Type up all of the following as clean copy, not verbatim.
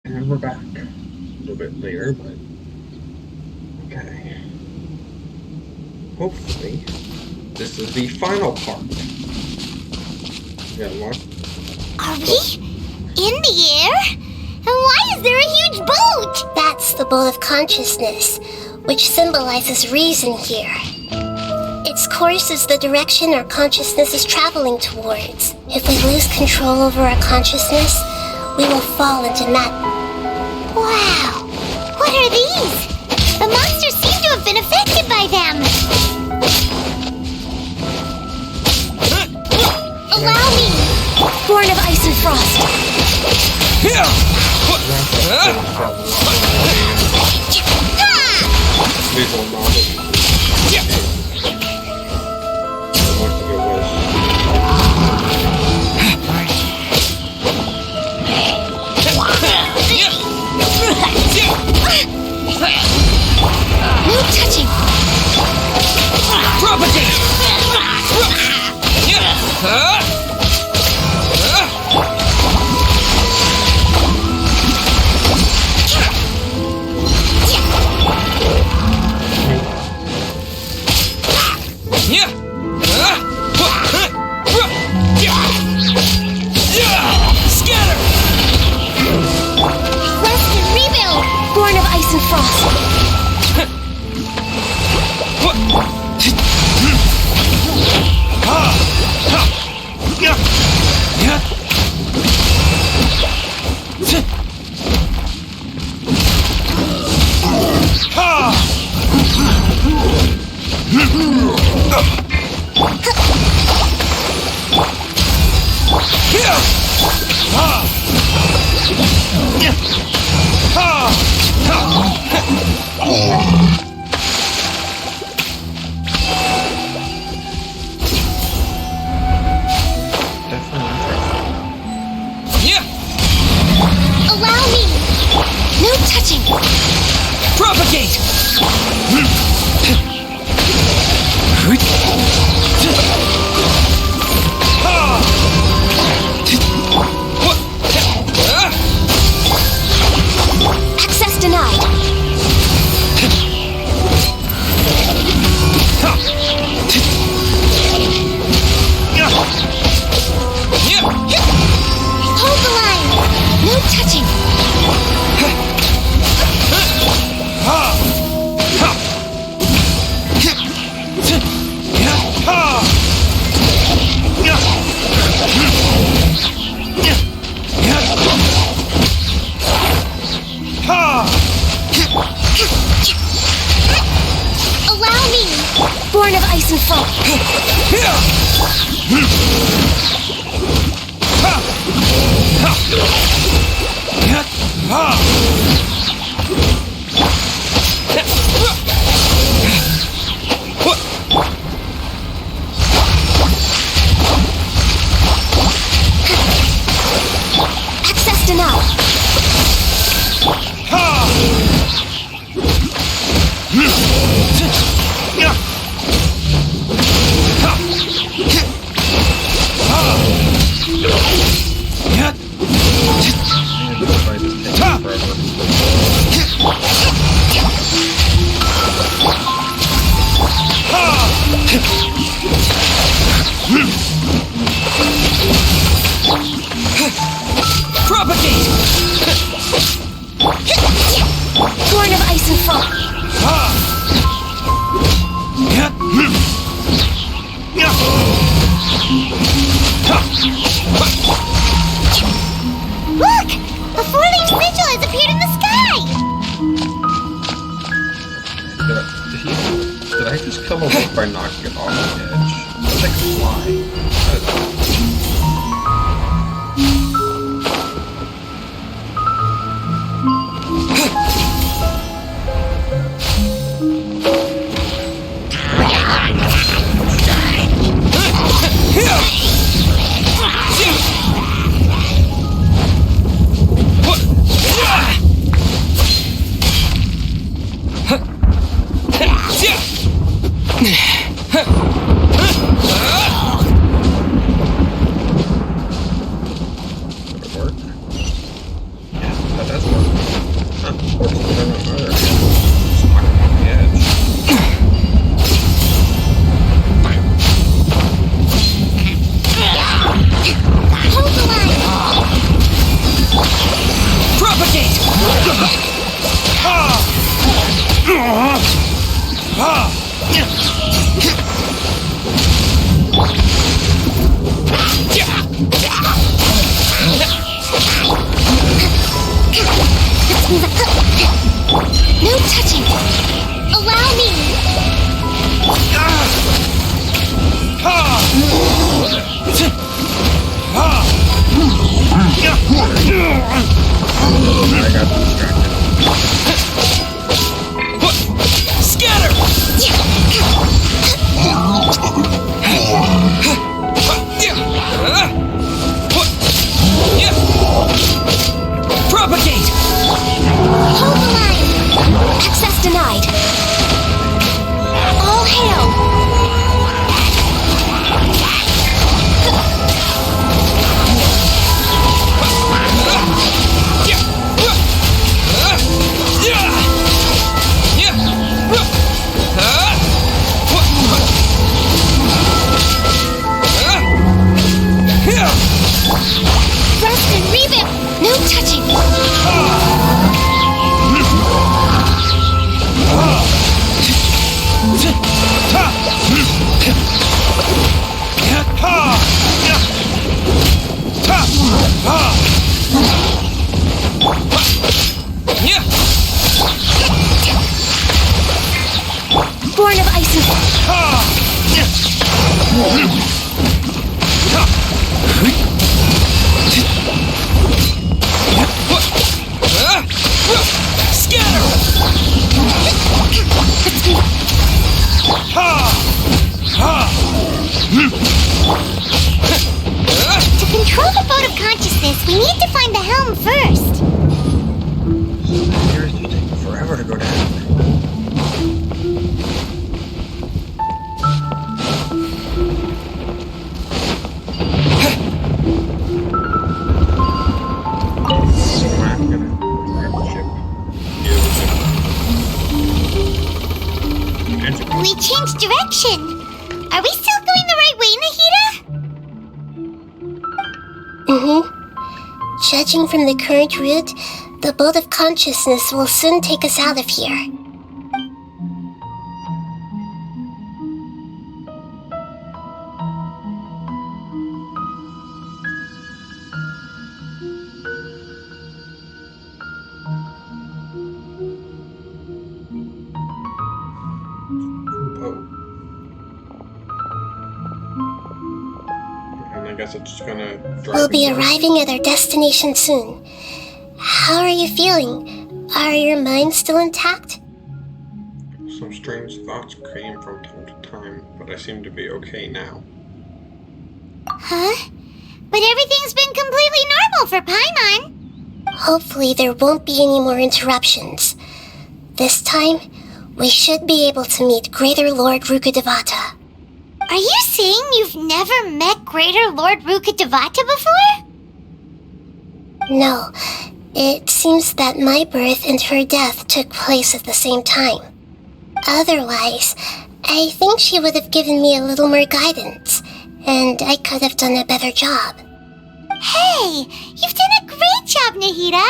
And we're back. A little bit later, but okay. Hopefully, this is the final part. Yeah, what? Are we in the air? And why is there a huge boat? That's the boat of consciousness, which symbolizes reason here. Its course is the direction our consciousness is traveling towards. If we lose control over our consciousness, we will fall into madness. Wow! What are these? The monsters seem to have been affected by them! Allow me! Born of ice and frost! No touching! Propagate! Scatter! Rest and rebuild! Born of ice and frost! Allow me! No touching! Propagate! Access denied! Hold the line! No touching! Allow me! Born of ice and frost! Access denied! Propagate! Born of ice and frost! Look! A four-leaf sigil has appeared in the sky! Did I just kill a wolf by knocking it off the edge? That's like a fly. Hold the line! Propagate! No touching! Allow me! I got distracted. Scatter! Propagate! Hold the line! Access denied. All hail! Rest and revamp! No touching! Born of ice and To control the boat of consciousness, we need to find the helm first. Stairs do take forever to go down. I'm gonna grab the ship. We changed direction. Are we still going the right way, Nahida? Mm-hmm. Judging from the current route, the boat of consciousness will soon take us out of here. And I guess it's gonna drive We'll be me north. arriving at our destination soon. How are you feeling? Are your minds still intact? Some strange thoughts came from time to time, but I seem to be okay now. Huh? But everything's been completely normal for Paimon. Hopefully there won't be any more interruptions. This time, we should be able to meet Greater Lord Rukkhadevata. Are you saying you've never met Greater Lord Rukkhadevata before? No. It seems that my birth and her death took place at the same time. Otherwise, I think she would have given me a little more guidance, and I could have done a better job. Hey, you've done a great job, Nahida.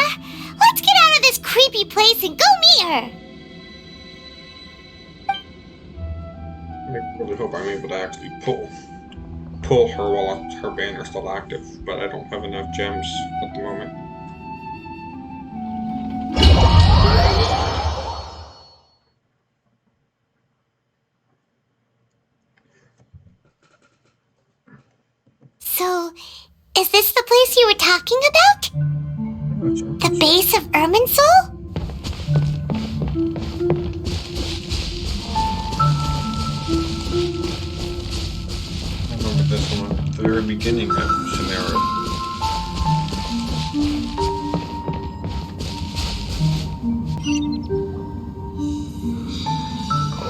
Let's get out of this creepy place and go meet her. I really hope I'm able to actually pull her while her banner's still active, but I don't have enough gems at the moment. So, is this the place you were talking about? The base of Irminsul? I remember this one at the very beginning of Scenario.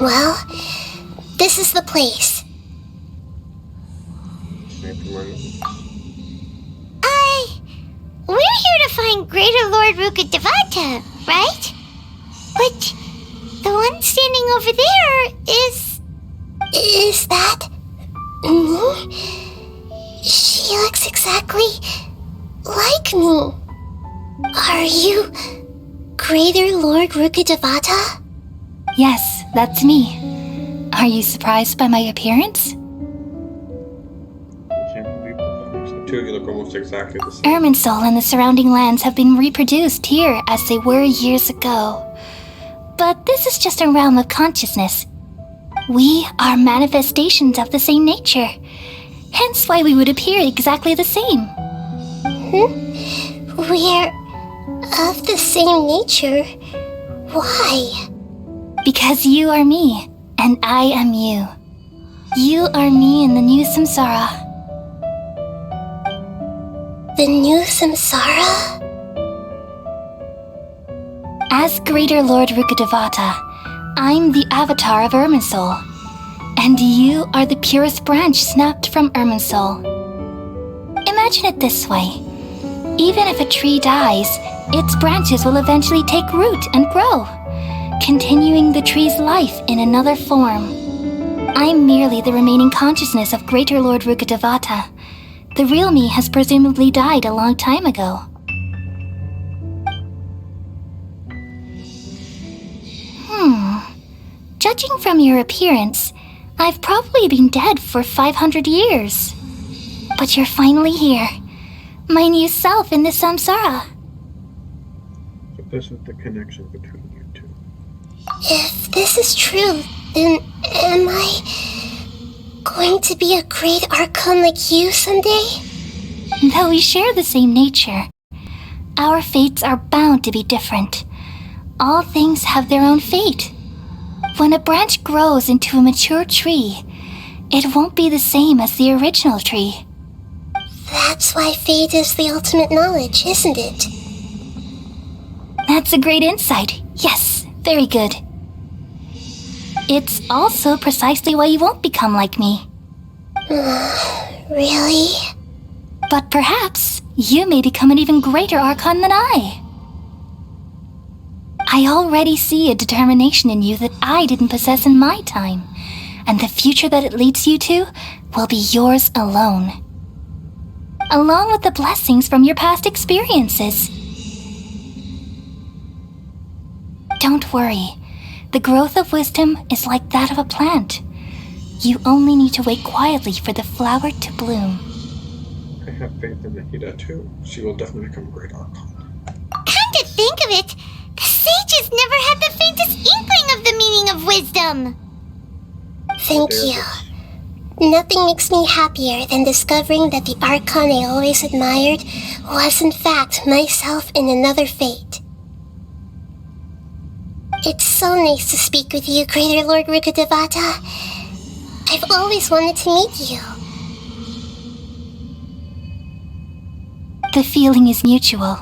Well, this is the place. We're here to find Greater Lord Rukkhadevata, right? But the one standing over there is... Is that... me? She looks exactly like me. Are you Greater Lord Rukkhadevata? Yes, that's me. Are you surprised by my appearance? I can't believe that makes the two of you look almost exactly the same. Irminsul and the surrounding lands have been reproduced here as they were years ago. But this is just a realm of consciousness. We are manifestations of the same nature. Hence why we would appear exactly the same. We're of the same nature. Why? Because you are me, and I am you. You are me in the new samsara. The new samsara? As Greater Lord Rukkhadevata, I'm the avatar of Irminsul, and you are the purest branch snapped from Irminsul. Imagine it this way. Even if a tree dies, its branches will eventually take root and grow, continuing the tree's life in another form. I'm merely the remaining consciousness of Greater Lord Rukkhadevata. The real me has presumably died a long time ago. Judging from your appearance, I've probably been dead for 500 years. But you're finally here. My new self in the samsara. So this is the connection between you two. If this is true, then am I going to be a great Archon like you someday? Though we share the same nature, our fates are bound to be different. All things have their own fate. When a branch grows into a mature tree, it won't be the same as the original tree. That's why fate is the ultimate knowledge, isn't it? That's a great insight. Yes, very good. It's also precisely why you won't become like me. Really? But perhaps you may become an even greater Archon than I. I already see a determination in you that I didn't possess in my time, and the future that it leads you to will be yours alone, along with the blessings from your past experiences. Don't worry. The growth of wisdom is like that of a plant. You only need to wait quietly for the flower to bloom. I have faith in Nahida too. She will definitely become a great Archon. Come to think of it, the sages never had the faintest inkling of the meaning of wisdom. Thank you. Nothing makes me happier than discovering that the Archon I always admired was in fact myself in another fate. It's so nice to speak with you, Greater Lord Rukkhadevata. I've always wanted to meet you. The feeling is mutual.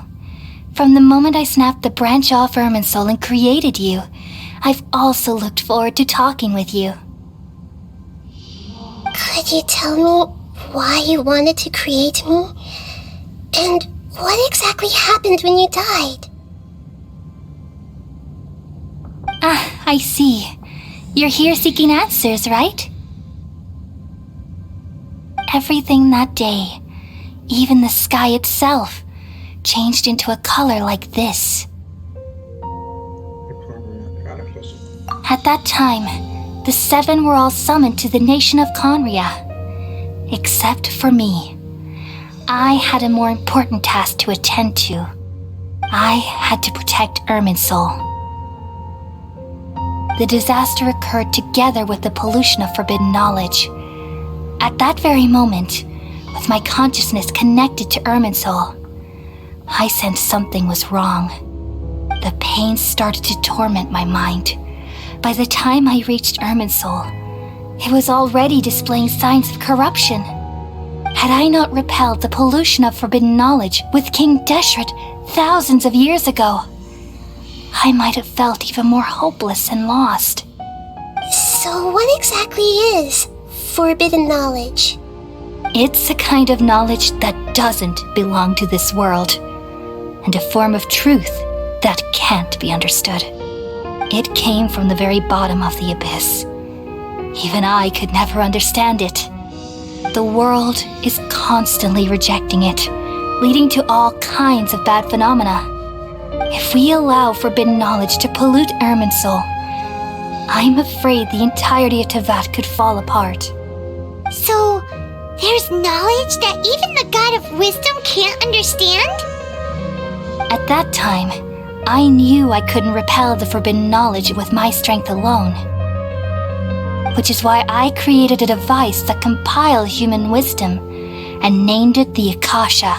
From the moment I snapped the branch off Irminsul and created you, I've also looked forward to talking with you. Could you tell me why you wanted to create me? And what exactly happened when you died? Ah, I see. You're here seeking answers, right? Everything that day, even the sky itself, changed into a color like this. At that time, the seven were all summoned to the nation of Conria, except for me. I had a more important task to attend to. I had to protect Irminsul. The disaster occurred together with the pollution of forbidden knowledge. At that very moment, with my consciousness connected to Irminsul, I sensed something was wrong. The pain started to torment my mind. By the time I reached Irminsul, it was already displaying signs of corruption. Had I not repelled the pollution of forbidden knowledge with King Deshret thousands of years ago, I might have felt even more hopeless and lost. So what exactly is forbidden knowledge? It's a kind of knowledge that doesn't belong to this world, and a form of truth that can't be understood. It came from the very bottom of the abyss. Even I could never understand it. The world is constantly rejecting it, leading to all kinds of bad phenomena. If we allow forbidden knowledge to pollute Irminsul, I'm afraid the entirety of Tevat could fall apart. So, there's knowledge that even the God of Wisdom can't understand? At that time, I knew I couldn't repel the forbidden knowledge with my strength alone. Which is why I created a device that compiled human wisdom and named it the Akasha.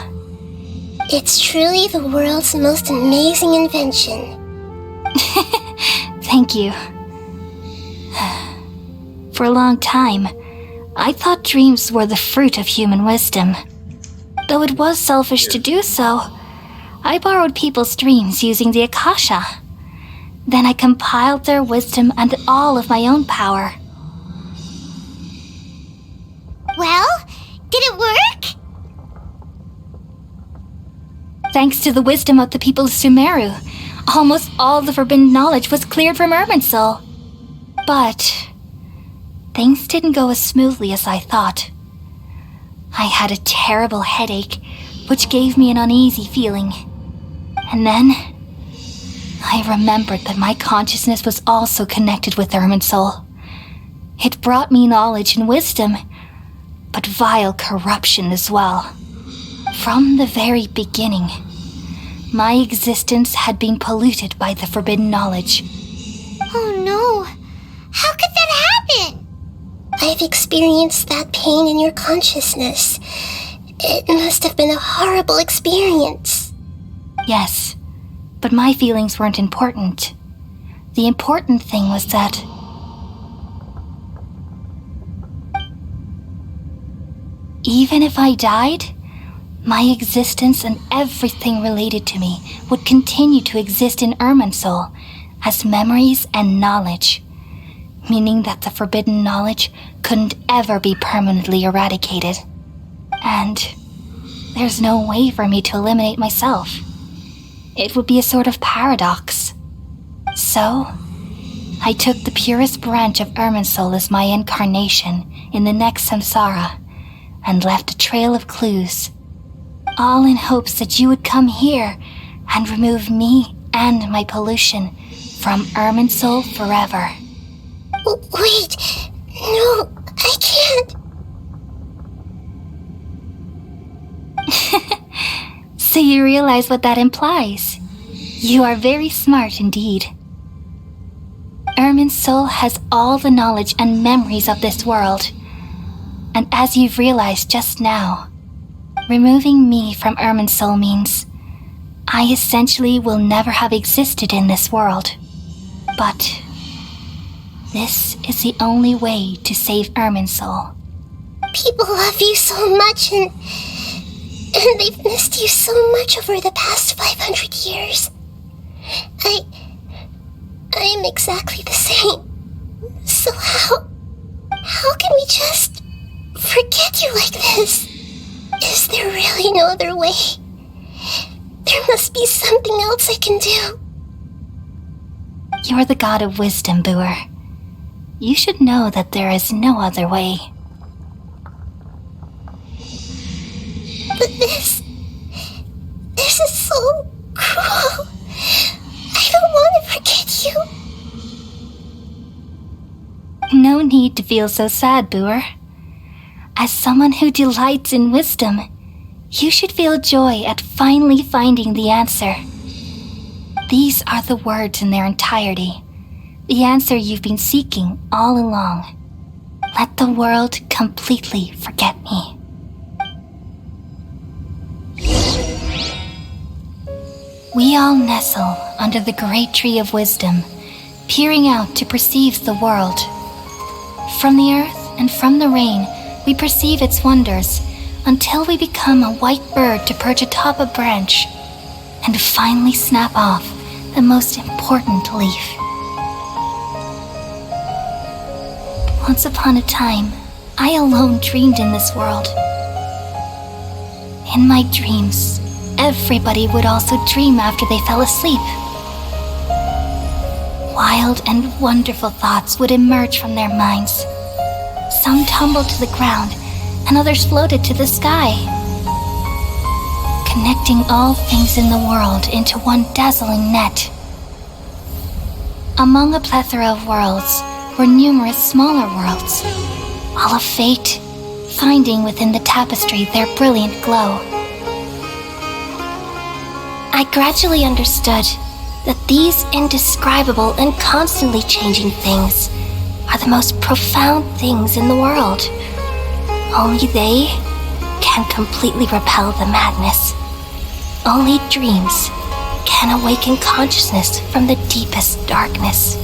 It's truly the world's most amazing invention. Thank you. For a long time, I thought dreams were the fruit of human wisdom. Though it was selfish to do so, I borrowed people's dreams using the Akasha. Then I compiled their wisdom and all of my own power. Well, did it work? Thanks to the wisdom of the people of Sumeru, almost all the forbidden knowledge was cleared from Irminsul. But things didn't go as smoothly as I thought. I had a terrible headache, which gave me an uneasy feeling. And then I remembered that my consciousness was also connected with Irminsul. It brought me knowledge and wisdom, but vile corruption as well. From the very beginning, my existence had been polluted by the forbidden knowledge. Oh no! How could that happen? I've experienced that pain in your consciousness. It must have been a horrible experience. Yes, but my feelings weren't important. The important thing was that even if I died, my existence and everything related to me would continue to exist in Irminsul as memories and knowledge, meaning that the forbidden knowledge couldn't ever be permanently eradicated. And there's no way for me to eliminate myself. It would be a sort of paradox. So, I took the purest branch of Irminsul as my incarnation in the next samsara and left a trail of clues, all in hopes that you would come here and remove me and my pollution from Irminsul forever. Wait, no, I can't. So you realize what that implies. You are very smart indeed. Irminsul has all the knowledge and memories of this world. And as you've realized just now, removing me from Irminsul means I essentially will never have existed in this world. But this is the only way to save Irminsul. People love you so much and they've missed you so much over the past 500 years. I am exactly the same. So how can we just forget you like this? Is there really no other way? There must be something else I can do. You're the god of wisdom, Booer. You should know that there is no other way. But this is so cruel. I don't want to forget you. No need to feel so sad, Booer. As someone who delights in wisdom, you should feel joy at finally finding the answer. These are the words in their entirety, the answer you've been seeking all along. Let the world completely forget me. We all nestle under the great tree of wisdom, peering out to perceive the world. From the earth and from the rain, we perceive its wonders until we become a white bird to perch atop a branch and finally snap off the most important leaf. Once upon a time, I alone dreamed in this world. In my dreams, everybody would also dream after they fell asleep. Wild and wonderful thoughts would emerge from their minds. Some tumbled to the ground, and others floated to the sky, connecting all things in the world into one dazzling net. Among a plethora of worlds were numerous smaller worlds, all of fate, finding within the tapestry their brilliant glow. I gradually understood that these indescribable and constantly changing things are the most profound things in the world. Only they can completely repel the madness. Only dreams can awaken consciousness from the deepest darkness.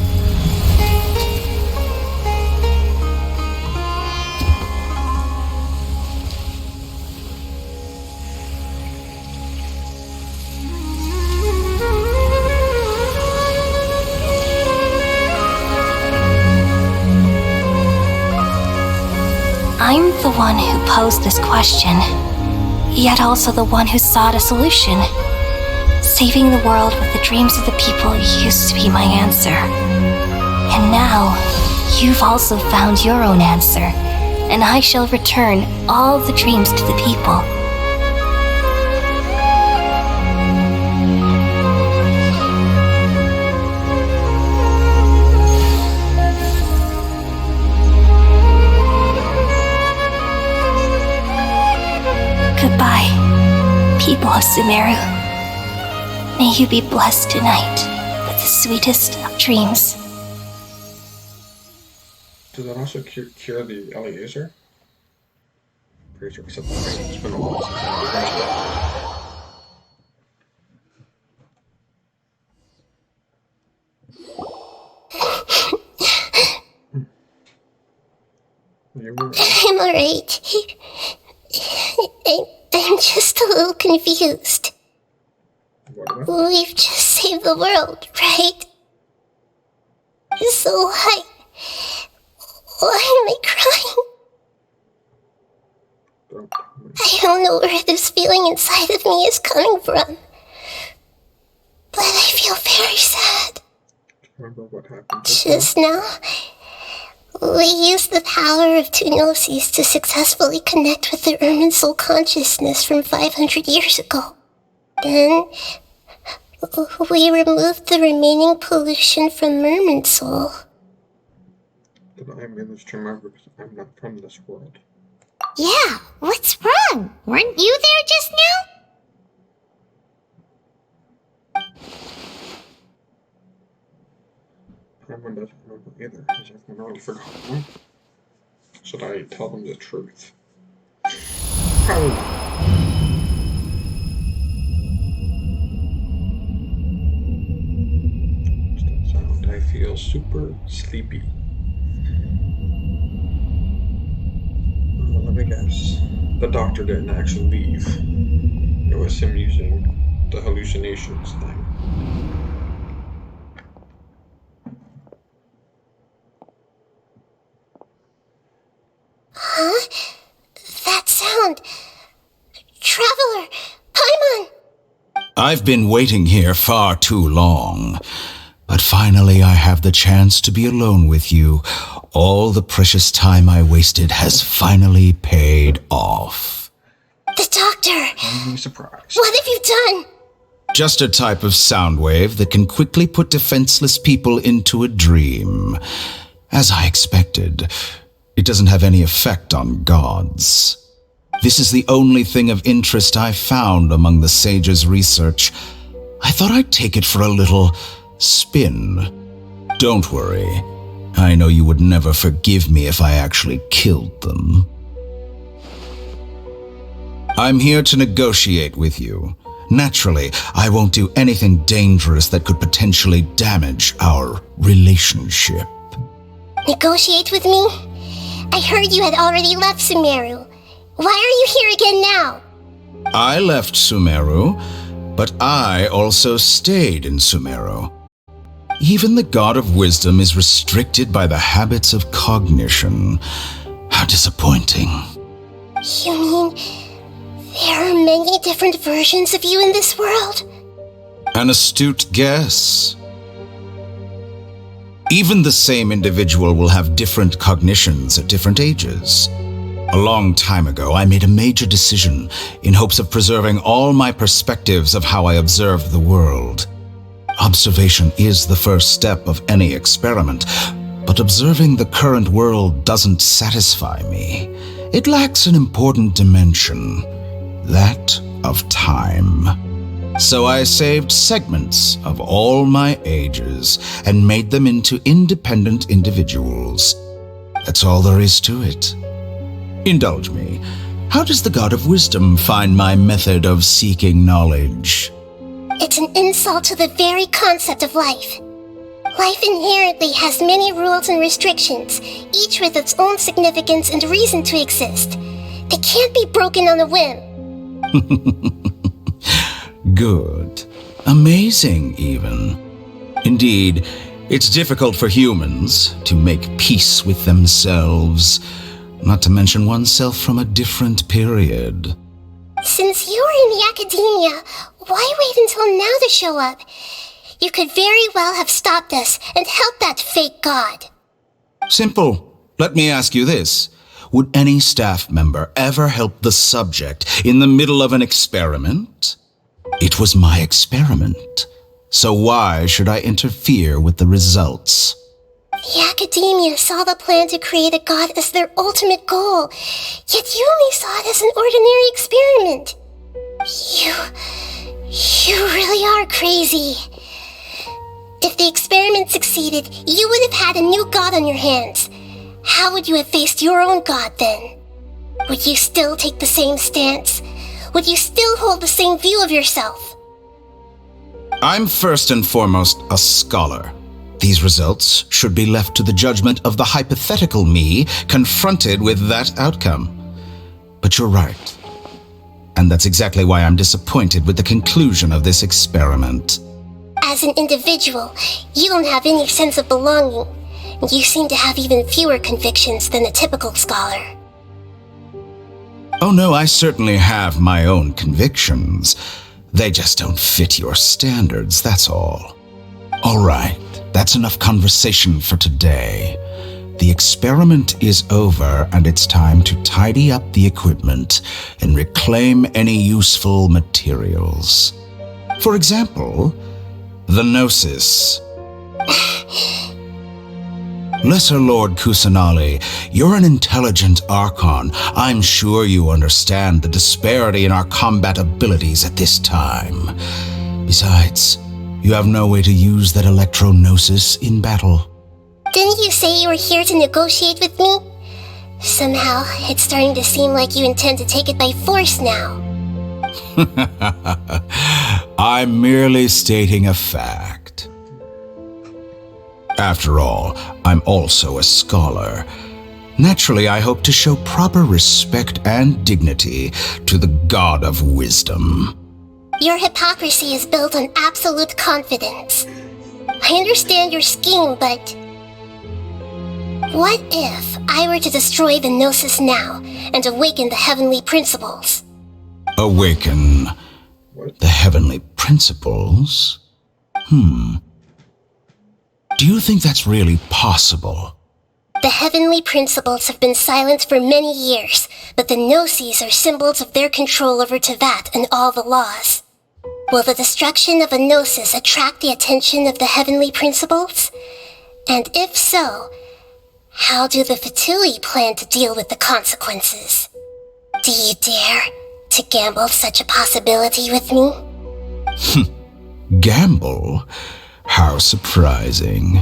I'm the one who posed this question, yet also the one who sought a solution. Saving the world with the dreams of the people used to be my answer. And now, you've also found your own answer, and I shall return all the dreams to the people. Goodbye, people of Sumeru. May you be blessed tonight with the sweetest of dreams. Does that also cure the Eliezer? Pretty sure, except it's been a while since I'm alright. I'm just a little confused. We've just saved the world, right? So why am I crying? I don't know where this feeling inside of me is coming from, but I feel very sad. Remember what happened just now? We used the power of two gnosis to successfully connect with the Ermin soul consciousness from 500 years ago. Then, we removed the remaining pollution from Ermin soul. Did I manage to remember because I'm not from this world? Yeah, what's wrong? Weren't you there just now? Everyone doesn't remember either. Has everyone already forgotten? Should I tell them the truth? Probably not. What's that sound? I feel super sleepy. Let me guess. The doctor didn't actually leave. It was him using the hallucinations thing. Huh? That sound. Traveler! Paimon! I've been waiting here far too long. But finally I have the chance to be alone with you. All the precious time I wasted has finally paid off. The doctor! I'm surprised. What have you done? Just a type of sound wave that can quickly put defenseless people into a dream. As I expected, it doesn't have any effect on gods. This is the only thing of interest I found among the sage's research. I thought I'd take it for a little spin. Don't worry. I know you would never forgive me if I actually killed them. I'm here to negotiate with you. Naturally, I won't do anything dangerous that could potentially damage our relationship. Negotiate with me? I heard you had already left Sumeru. Why are you here again now? I left Sumeru, but I also stayed in Sumeru. Even the God of Wisdom is restricted by the habits of cognition. How disappointing. You mean there are many different versions of you in this world? An astute guess. Even the same individual will have different cognitions at different ages. A long time ago, I made a major decision in hopes of preserving all my perspectives of how I observed the world. Observation is the first step of any experiment, but observing the current world doesn't satisfy me. It lacks an important dimension, that of time. So I saved segments of all my ages and made them into independent individuals. That's all there is to it. Indulge me. How does the God of Wisdom find my method of seeking knowledge? It's an insult to the very concept of life. Life inherently has many rules and restrictions, each with its own significance and reason to exist. They can't be broken on a whim. Good. Amazing, even. Indeed, it's difficult for humans to make peace with themselves, not to mention oneself from a different period. Since you're in the academia, why wait until now to show up? You could very well have stopped us and helped that fake god. Simple. Let me ask you this. Would any staff member ever help the subject in the middle of an experiment? It was my experiment. So why should I interfere with the results? The academia saw the plan to create a god as their ultimate goal, yet you only saw it as an ordinary experiment. You really are crazy. If the experiment succeeded, you would have had a new god on your hands. How would you have faced your own god then? Would you still take the same stance? Would you still hold the same view of yourself? I'm first and foremost a scholar. These results should be left to the judgment of the hypothetical me confronted with that outcome. But you're right. And that's exactly why I'm disappointed with the conclusion of this experiment. As an individual, you don't have any sense of belonging. You seem to have even fewer convictions than a typical scholar. Oh no, I certainly have my own convictions. They just don't fit your standards, that's all. All right, that's enough conversation for today. The experiment is over, and it's time to tidy up the equipment and reclaim any useful materials. For example, the Gnosis. Lesser Lord Kusanali, you're an intelligent Archon. I'm sure you understand the disparity in our combat abilities at this time. Besides, you have no way to use that Electro-Gnosis in battle. Didn't you say you were here to negotiate with me? Somehow, it's starting to seem like you intend to take it by force now. I'm merely stating a fact. After all, I'm also a scholar. Naturally, I hope to show proper respect and dignity to the God of Wisdom. Your hypocrisy is built on absolute confidence. I understand your scheme, but... what if I were to destroy the Gnosis now and awaken the heavenly principles? Awaken the heavenly principles? Do you think that's really possible? The heavenly principles have been silent for many years, but the Gnosis are symbols of their control over Tevat and all the laws. Will the destruction of a Gnosis attract the attention of the heavenly principles? And if so, how do the Fatui plan to deal with the consequences? Do you dare to gamble such a possibility with me? Gamble? How surprising.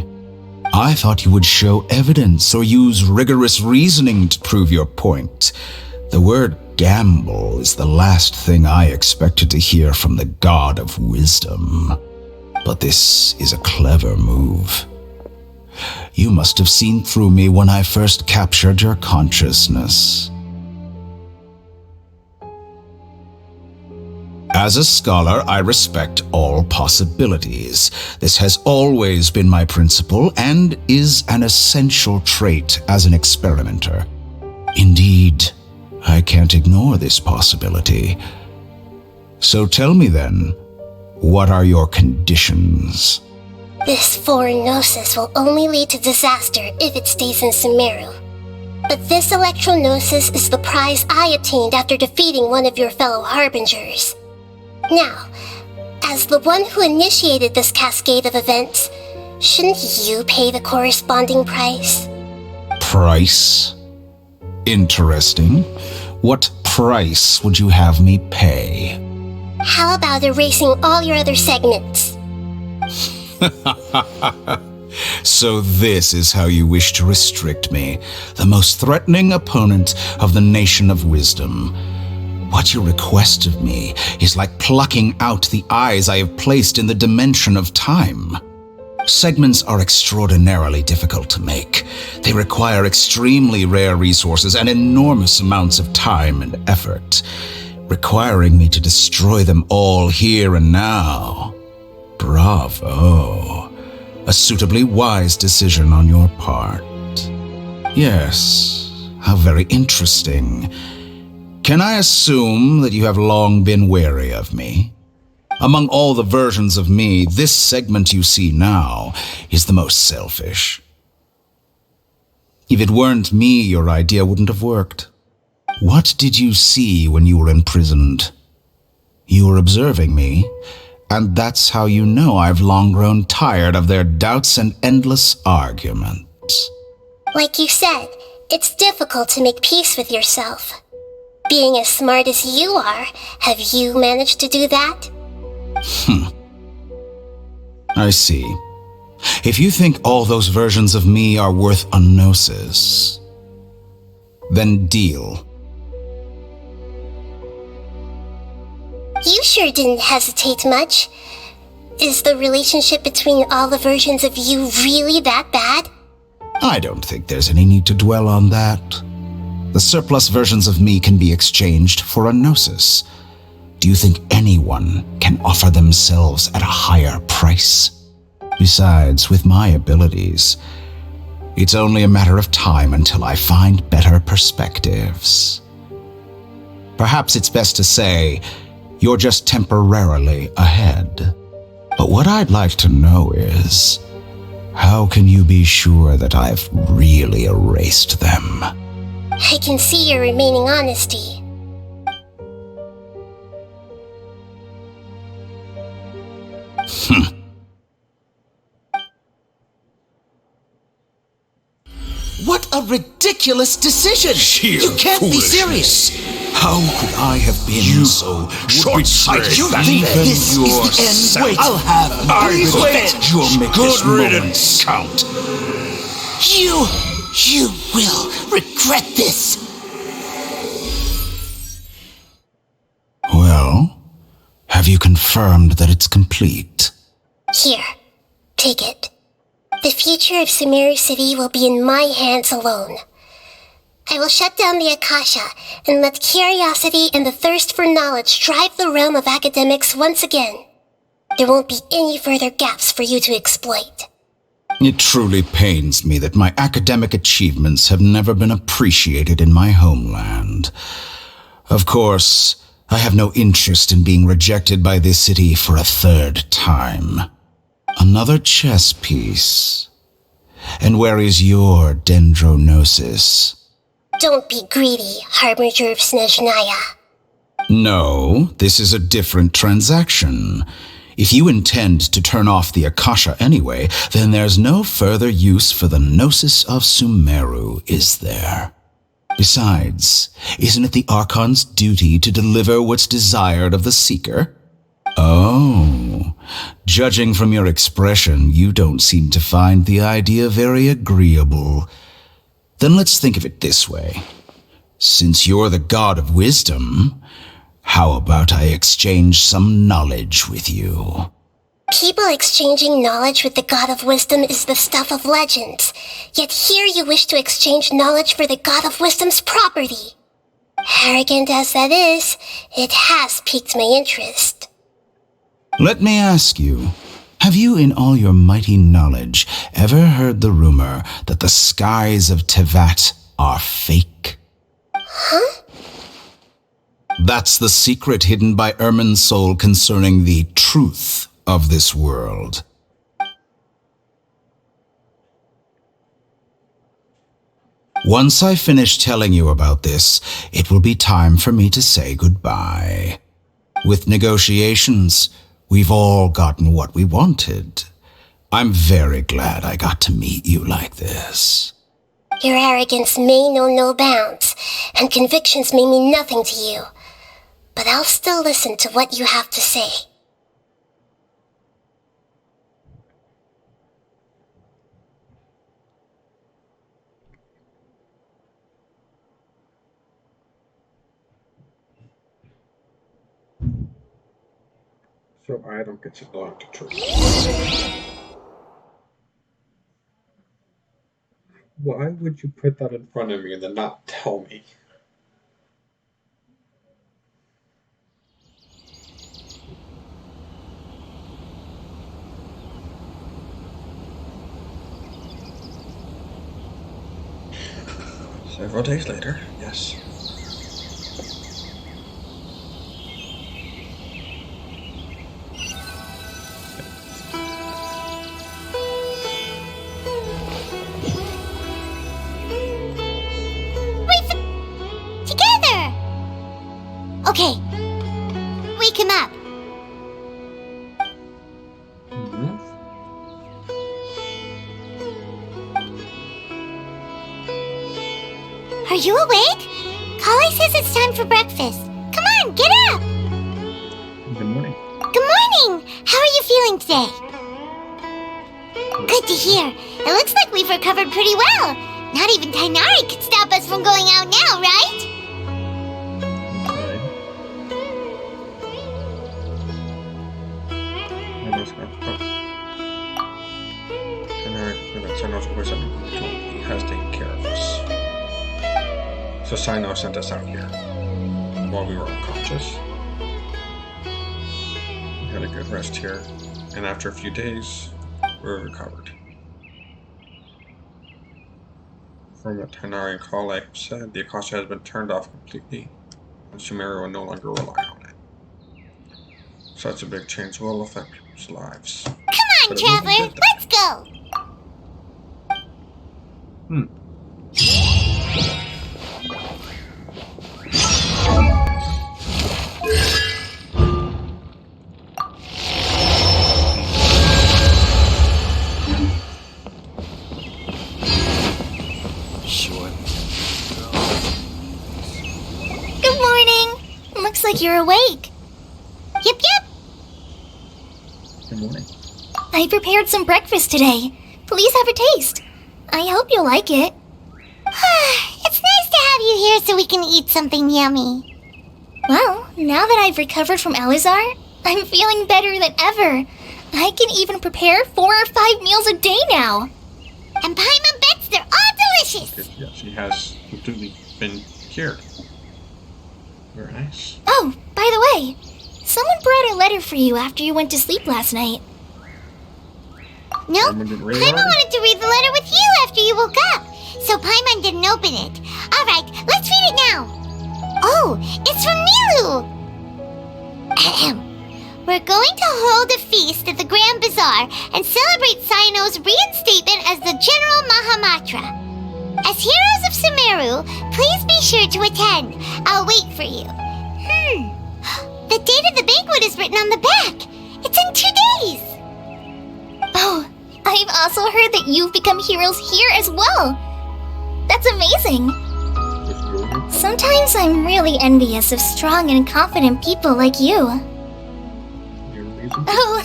I thought you would show evidence or use rigorous reasoning to prove your point. The word gamble is the last thing I expected to hear from the God of Wisdom. But this is a clever move. You must have seen through me when I first captured your consciousness. As a scholar, I respect all possibilities. This has always been my principle and is an essential trait as an experimenter. Indeed, I can't ignore this possibility. So tell me then, what are your conditions? This foreign gnosis will only lead to disaster if it stays in Sumeru. But this electro-gnosis is the prize I obtained after defeating one of your fellow harbingers. Now, as the one who initiated this cascade of events, shouldn't you pay the corresponding price? Price? Interesting. What price would you have me pay? How about erasing all your other segments? So this is how you wish to restrict me, the most threatening opponent of the Nation of Wisdom. What you request of me is like plucking out the eyes I have placed in the dimension of time. Segments are extraordinarily difficult to make. They require extremely rare resources and enormous amounts of time and effort, requiring me to destroy them all here and now. Bravo. A suitably wise decision on your part. Yes, how very interesting. Can I assume that you have long been wary of me? Among all the versions of me, this segment you see now is the most selfish. If it weren't me, your idea wouldn't have worked. What did you see when you were imprisoned? You were observing me, and that's how you know I've long grown tired of their doubts and endless arguments. Like you said, it's difficult to make peace with yourself. Being as smart as you are, have you managed to do that? I see. If you think all those versions of me are worth a gnosis, then deal. You sure didn't hesitate much. Is the relationship between all the versions of you really that bad? I don't think there's any need to dwell on that. The surplus versions of me can be exchanged for a gnosis. Do you think anyone can offer themselves at a higher price? Besides, with my abilities, it's only a matter of time until I find better perspectives. Perhaps it's best to say, you're just temporarily ahead. But what I'd like to know is, how can you be sure that I've really erased them? I can see your remaining honesty. What a ridiculous decision! Sheer You can't be foolishness. serious! How could I have been so short-sighted? You that think even this is the yourself- end? Wait, I'll have Please my wait. revenge! You'll make this Good riddance. moment count. You will regret this! Well, have you confirmed that it's complete? Here, take it. The future of Sumeru City will be in my hands alone. I will shut down the Akasha and let curiosity and the thirst for knowledge drive the realm of academics once again. There won't be any further gaps for you to exploit. It truly pains me that my academic achievements have never been appreciated in my homeland. Of course, I have no interest in being rejected by this city for a third time. Another chess piece. And where is your dendrognosis? Don't be greedy, Harbinger of Snezhnaya. No, this is a different transaction. If you intend to turn off the Akasha anyway, then there's no further use for the Gnosis of Sumeru, is there? Besides, isn't it the Archon's duty to deliver what's desired of the Seeker? Oh, judging from your expression, you don't seem to find the idea very agreeable. Then let's think of it this way. Since you're the god of wisdom, how about I exchange some knowledge with you? People exchanging knowledge with the God of Wisdom is the stuff of legends. Yet here you wish to exchange knowledge for the God of Wisdom's property. Arrogant as that is, it has piqued my interest. Let me ask you, have you in all your mighty knowledge ever heard the rumor that the skies of Tevat are fake? Huh? That's the secret hidden by Irmin's soul concerning the truth of this world. Once I finish telling you about this, it will be time for me to say goodbye. With negotiations, we've all gotten what we wanted. I'm very glad I got to meet you like this. Your arrogance may know no bounds, and convictions may mean nothing to you. But I'll still listen to what you have to say. So I don't get to know the truth. Why would you put that in front of me and then not tell me? Several days later, yes. Together! Okay. Wake him up. Are you awake? Kali says it's time for breakfast. Come on, get up! Good morning. Good morning! How are you feeling today? Good to hear. It looks like we've recovered pretty well. Not even Tainari could stop us from going out now, right? He has taken care of us. So Sino sent us out here while we were unconscious. We had a good rest here, and after a few days, we were recovered. From what Tainari and Kale said, the Akasha has been turned off completely, and Sumeru will no longer rely on it. Such a big change will affect people's lives. Come on, Traveler, let's go! Good morning. Looks like you're awake. Yep. Good morning. I prepared some breakfast today. Please have a taste. I hope you'll like it. It's nice to have you here so we can eat something yummy. Well, now that I've recovered from Elazar, I'm feeling better than ever. I can even prepare 4 or 5 meals a day now. And Paimon bets they're all delicious. Yes, she has completely been cured. Very nice. Oh, by the way, someone brought a letter for you after you went to sleep last night. Nope, Paimon didn't read it Paimon already? wanted to read the letter with you after you woke up. So Paimon didn't open it. Alright, let's read it now. Oh, it's from Milu. Ahem. We're going to hold a feast at the Grand Bazaar and celebrate Sino's reinstatement as the General Mahamatra. As heroes of Sumeru, please be sure to attend. I'll wait for you. The date of the banquet is written on the back. It's in 2 days. Oh, I've also heard that you've become heroes here as well. That's amazing. Sometimes I'm really envious of strong and confident people like you. You're amazing. Oh,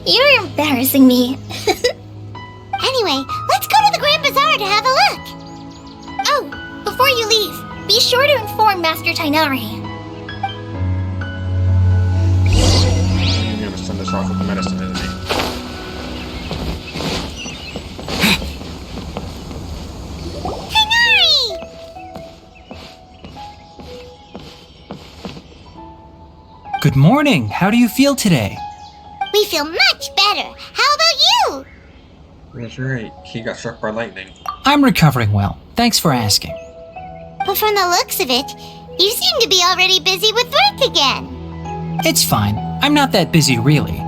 you're embarrassing me. Anyway, let's go to the Grand Bazaar to have a look. Oh, before you leave, be sure to inform Master Tainari. You're gonna send us off with the medicine, isn't he? Tainari! Good morning. How do you feel today? We feel much better. How about you? That's right. He got struck by lightning. I'm recovering well. Thanks for asking. But from the looks of it, you seem to be already busy with work again. It's fine. I'm not that busy, really.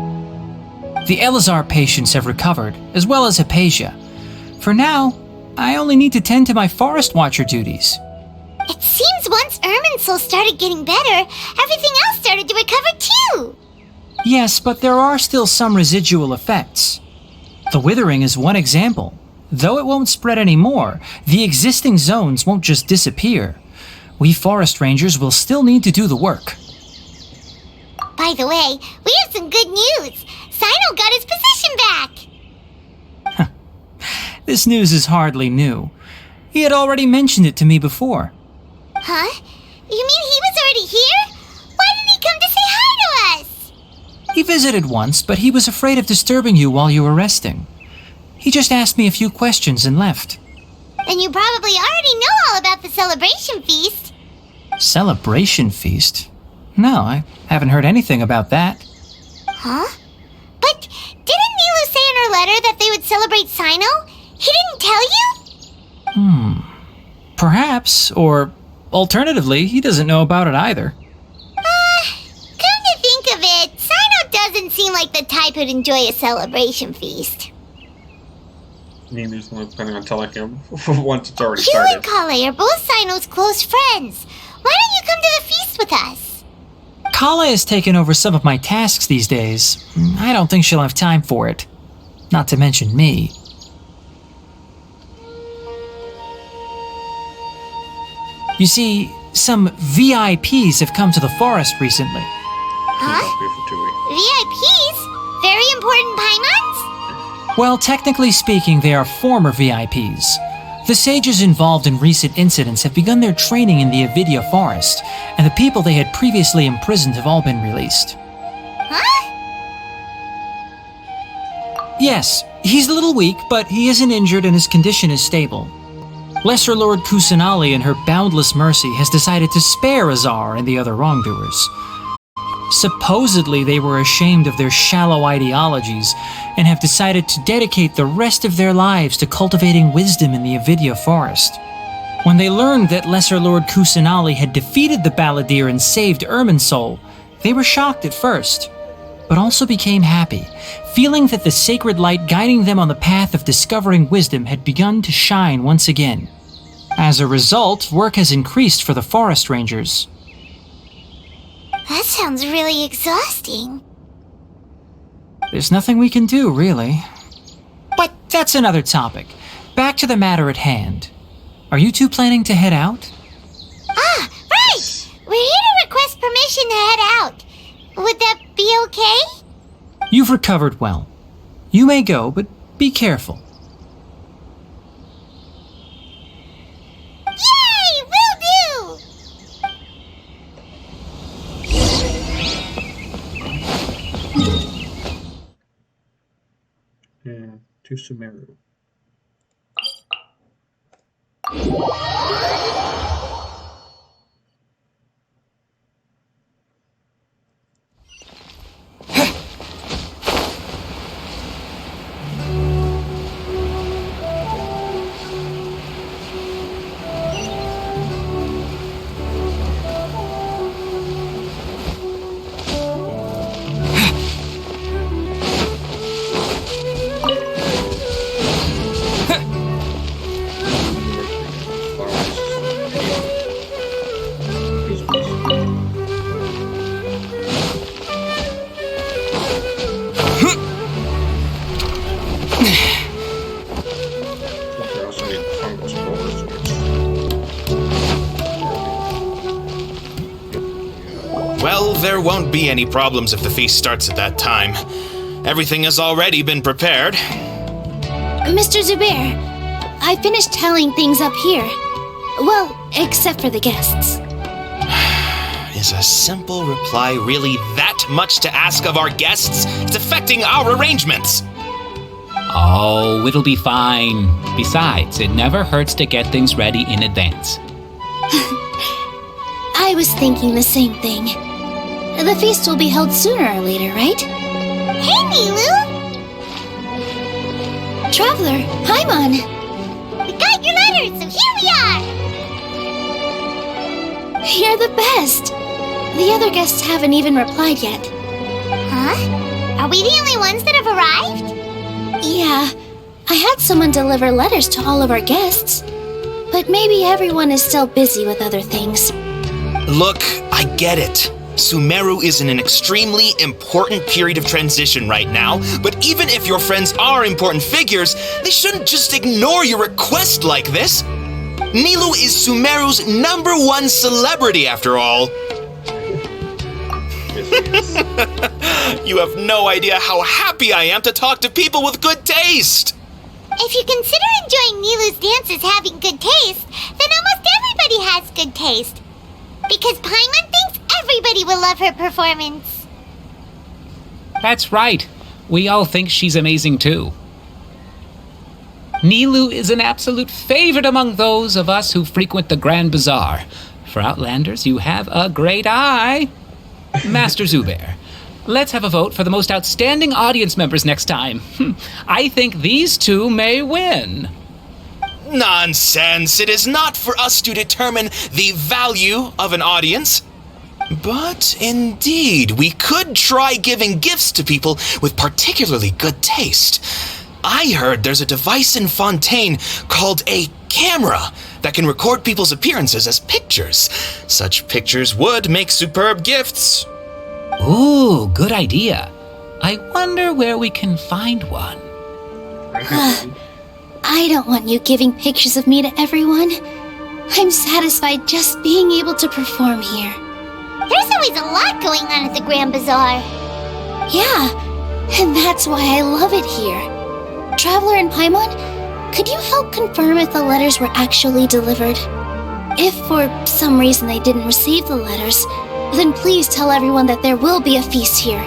The Elazar patients have recovered, as well as Hypatia. For now, I only need to tend to my forest watcher duties. It seems once Irminsul started getting better, everything else started to recover too. Yes, but there are still some residual effects. The withering is one example. Though it won't spread anymore, the existing zones won't just disappear. We forest rangers will still need to do the work. By the way, we have some good news. Sino got his position back. This news is hardly new. He had already mentioned it to me before. Huh? You mean he was already here? Why didn't he come to say hi to us? He visited once, but he was afraid of disturbing you while you were resting. He just asked me a few questions and left. Then you probably already know all about the celebration feast. Celebration feast? No, I haven't heard anything about that. Huh? But didn't Nilu say in her letter that they would celebrate Sino? He didn't tell you? Perhaps, or alternatively, he doesn't know about it either. Come to think of it, Sino doesn't seem like the type who'd enjoy a celebration feast. Nilu's not planning on telling him once it's already You and started. Kale are both Sino's close friends. Why don't you come to the feast with us? Kala has taken over some of my tasks these days. I don't think she'll have time for it. Not to mention me. You see, some VIPs have come to the forest recently. Huh? VIPs? Very important Paimons? Well, technically speaking, they are former VIPs. The sages involved in recent incidents have begun their training in the Avidya forest, and the people they had previously imprisoned have all been released. Huh? Yes, he's a little weak, but he isn't injured and his condition is stable. Lesser Lord Kusanali, in her boundless mercy, has decided to spare Azar and the other wrongdoers. Supposedly, they were ashamed of their shallow ideologies and have decided to dedicate the rest of their lives to cultivating wisdom in the Avidya forest. When they learned that Lesser Lord Kusanali had defeated the Balladeer and saved Irminsul, they were shocked at first, but also became happy, feeling that the sacred light guiding them on the path of discovering wisdom had begun to shine once again. As a result, work has increased for the forest rangers. That sounds really exhausting. There's nothing we can do, really. But that's another topic. Back to the matter at hand. Are you two planning to head out? Ah, right! We're here to request permission to head out. Would that be okay? You've recovered well. You may go, but be careful. Yay! Will do! And to Sumeru. Well, there won't be any problems if the feast starts at that time. Everything has already been prepared. Mr. Zubair, I finished tallying things up here. Well, except for the guests. Is a simple reply really that much to ask of our guests? It's affecting our arrangements. Oh, it'll be fine. Besides, it never hurts to get things ready in advance. I was thinking the same thing. The feast will be held sooner or later, right? Hey, Nilu! Traveler, Paimon! We got your letter, so here we are! You're the best! The other guests haven't even replied yet. Huh? Are we the only ones that have arrived? Yeah, I had someone deliver letters to all of our guests. But maybe everyone is still busy with other things. Look, I get it. Sumeru is in an extremely important period of transition right now, but even if your friends are important figures, they shouldn't just ignore your request like this. Nilu is Sumeru's #1 celebrity after all. You have no idea how happy I am to talk to people with good taste. If you consider enjoying Nilu's dances having good taste, then almost everybody has good taste. Because Paimon thinks everybody will love her performance. That's right. We all think she's amazing too. Nilu is an absolute favorite among those of us who frequent the Grand Bazaar. For Outlanders, you have a great eye. Master Zubair, let's have a vote for the most outstanding audience members next time. I think these two may win. Nonsense! It is not for us to determine the value of an audience. But indeed, we could try giving gifts to people with particularly good taste. I heard there's a device in Fontaine called a camera that can record people's appearances as pictures. Such pictures would make superb gifts. Ooh, good idea. I wonder where we can find one. I don't want you giving pictures of me to everyone. I'm satisfied just being able to perform here. There's always a lot going on at the Grand Bazaar. Yeah, and that's why I love it here. Traveler and Paimon, could you help confirm if the letters were actually delivered? If for some reason they didn't receive the letters, then please tell everyone that there will be a feast here.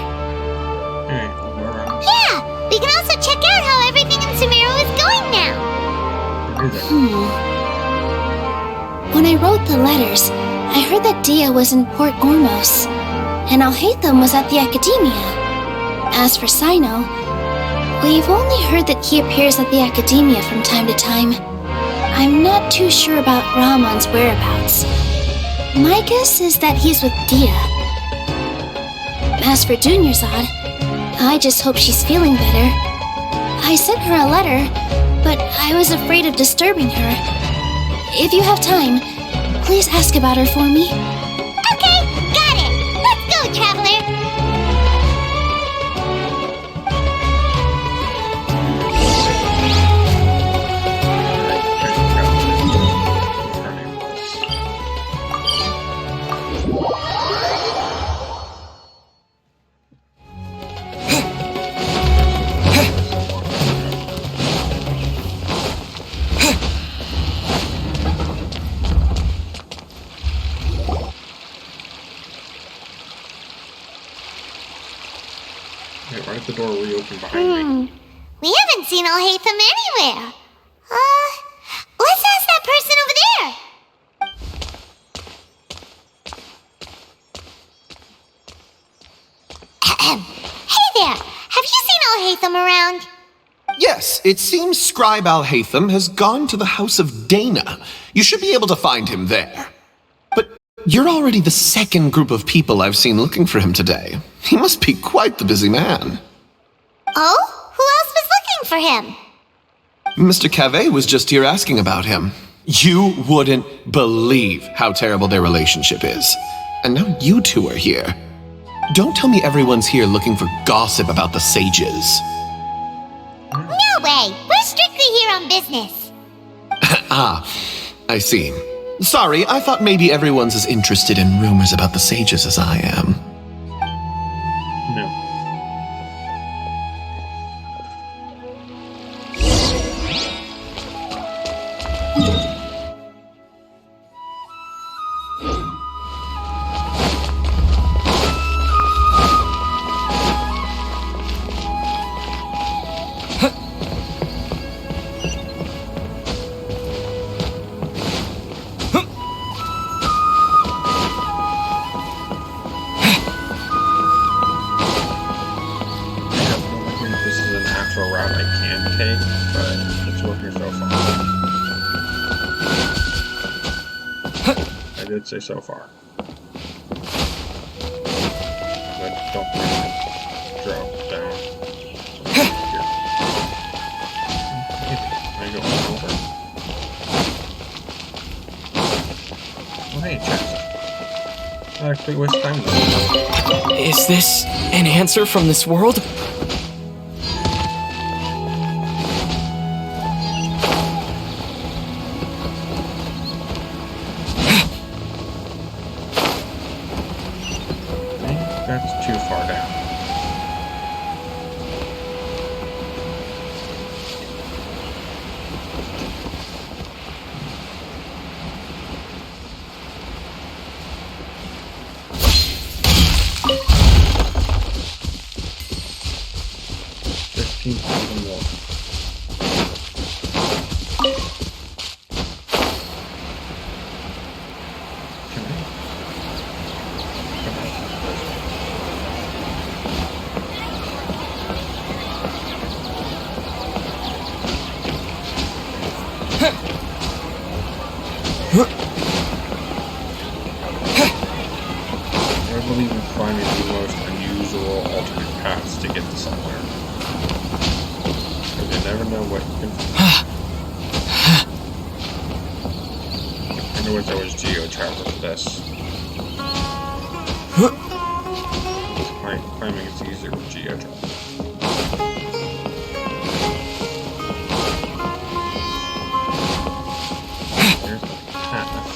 Yeah, we can also check out how everything in Sumeru is going now. When I wrote the letters, I heard that Dia was in Port Ormos, and Alhaitham was at the Academia. As for Sino, we've only heard that he appears at the Academia from time to time. I'm not too sure about Ramon's whereabouts. My guess is that he's with Dia. As for Dunyarzad, I just hope she's feeling better. I sent her a letter, but I was afraid of disturbing her. If you have time, please ask about her for me. Okay, got it. Let's go, Traveler. Why did the door reopen behind me? We haven't seen Alhaitham anywhere. Let's ask that person over there. Hey there, have you seen Alhaitham around? Yes, it seems Scribe Alhaitham has gone to the House of Dana. You should be able to find him there. But you're already the second group of people I've seen looking for him today. He must be quite the busy man. Oh? Who else was looking for him? Mr. Cave was just here asking about him. You wouldn't believe how terrible their relationship is. And now you two are here. Don't tell me everyone's here looking for gossip about the sages. No way! We're strictly here on business. Ah, I see. Sorry, I thought maybe everyone's as interested in rumors about the sages as I am. No. Route I can take, but it's working so far. I did say so far. But don't drop down. Here. you go over. Oh, hey, chest. Not a quick waste of time though. Is this an answer from this world? That's too far down. More. I believe in finding the most unusual alternate paths to get to somewhere. Because you never know what you can find. I know it's always geo-travel for this. Climbing is easier with geo-travel. There's the path.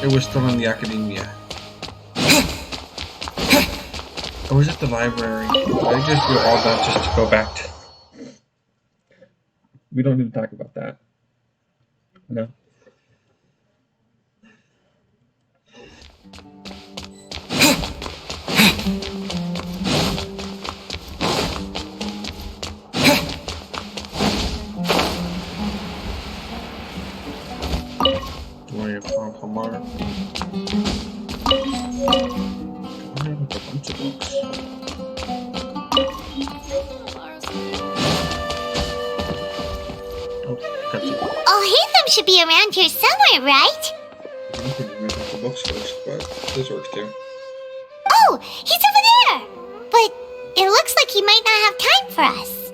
It was still in the academia. Or was it the library? Did I just do all that just to go back to... We don't need to talk about that. No. Do I have Hamar? I have a bunch of books. Hatham should be around here somewhere, right? You can read the books first, but this works too. Oh, he's over there! But it looks like he might not have time for us.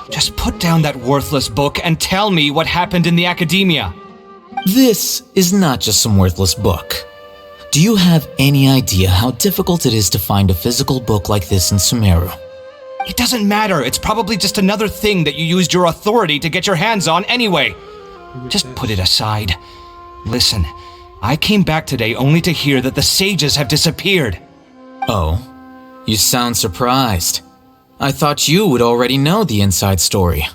Just put down that worthless book and tell me what happened in the academia. This is not just some worthless book. Do you have any idea how difficult it is to find a physical book like this in Sumeru? It doesn't matter. It's probably just another thing that you used your authority to get your hands on anyway. Just put it aside. Listen, I came back today only to hear that the sages have disappeared. Oh, you sound surprised. I thought you would already know the inside story.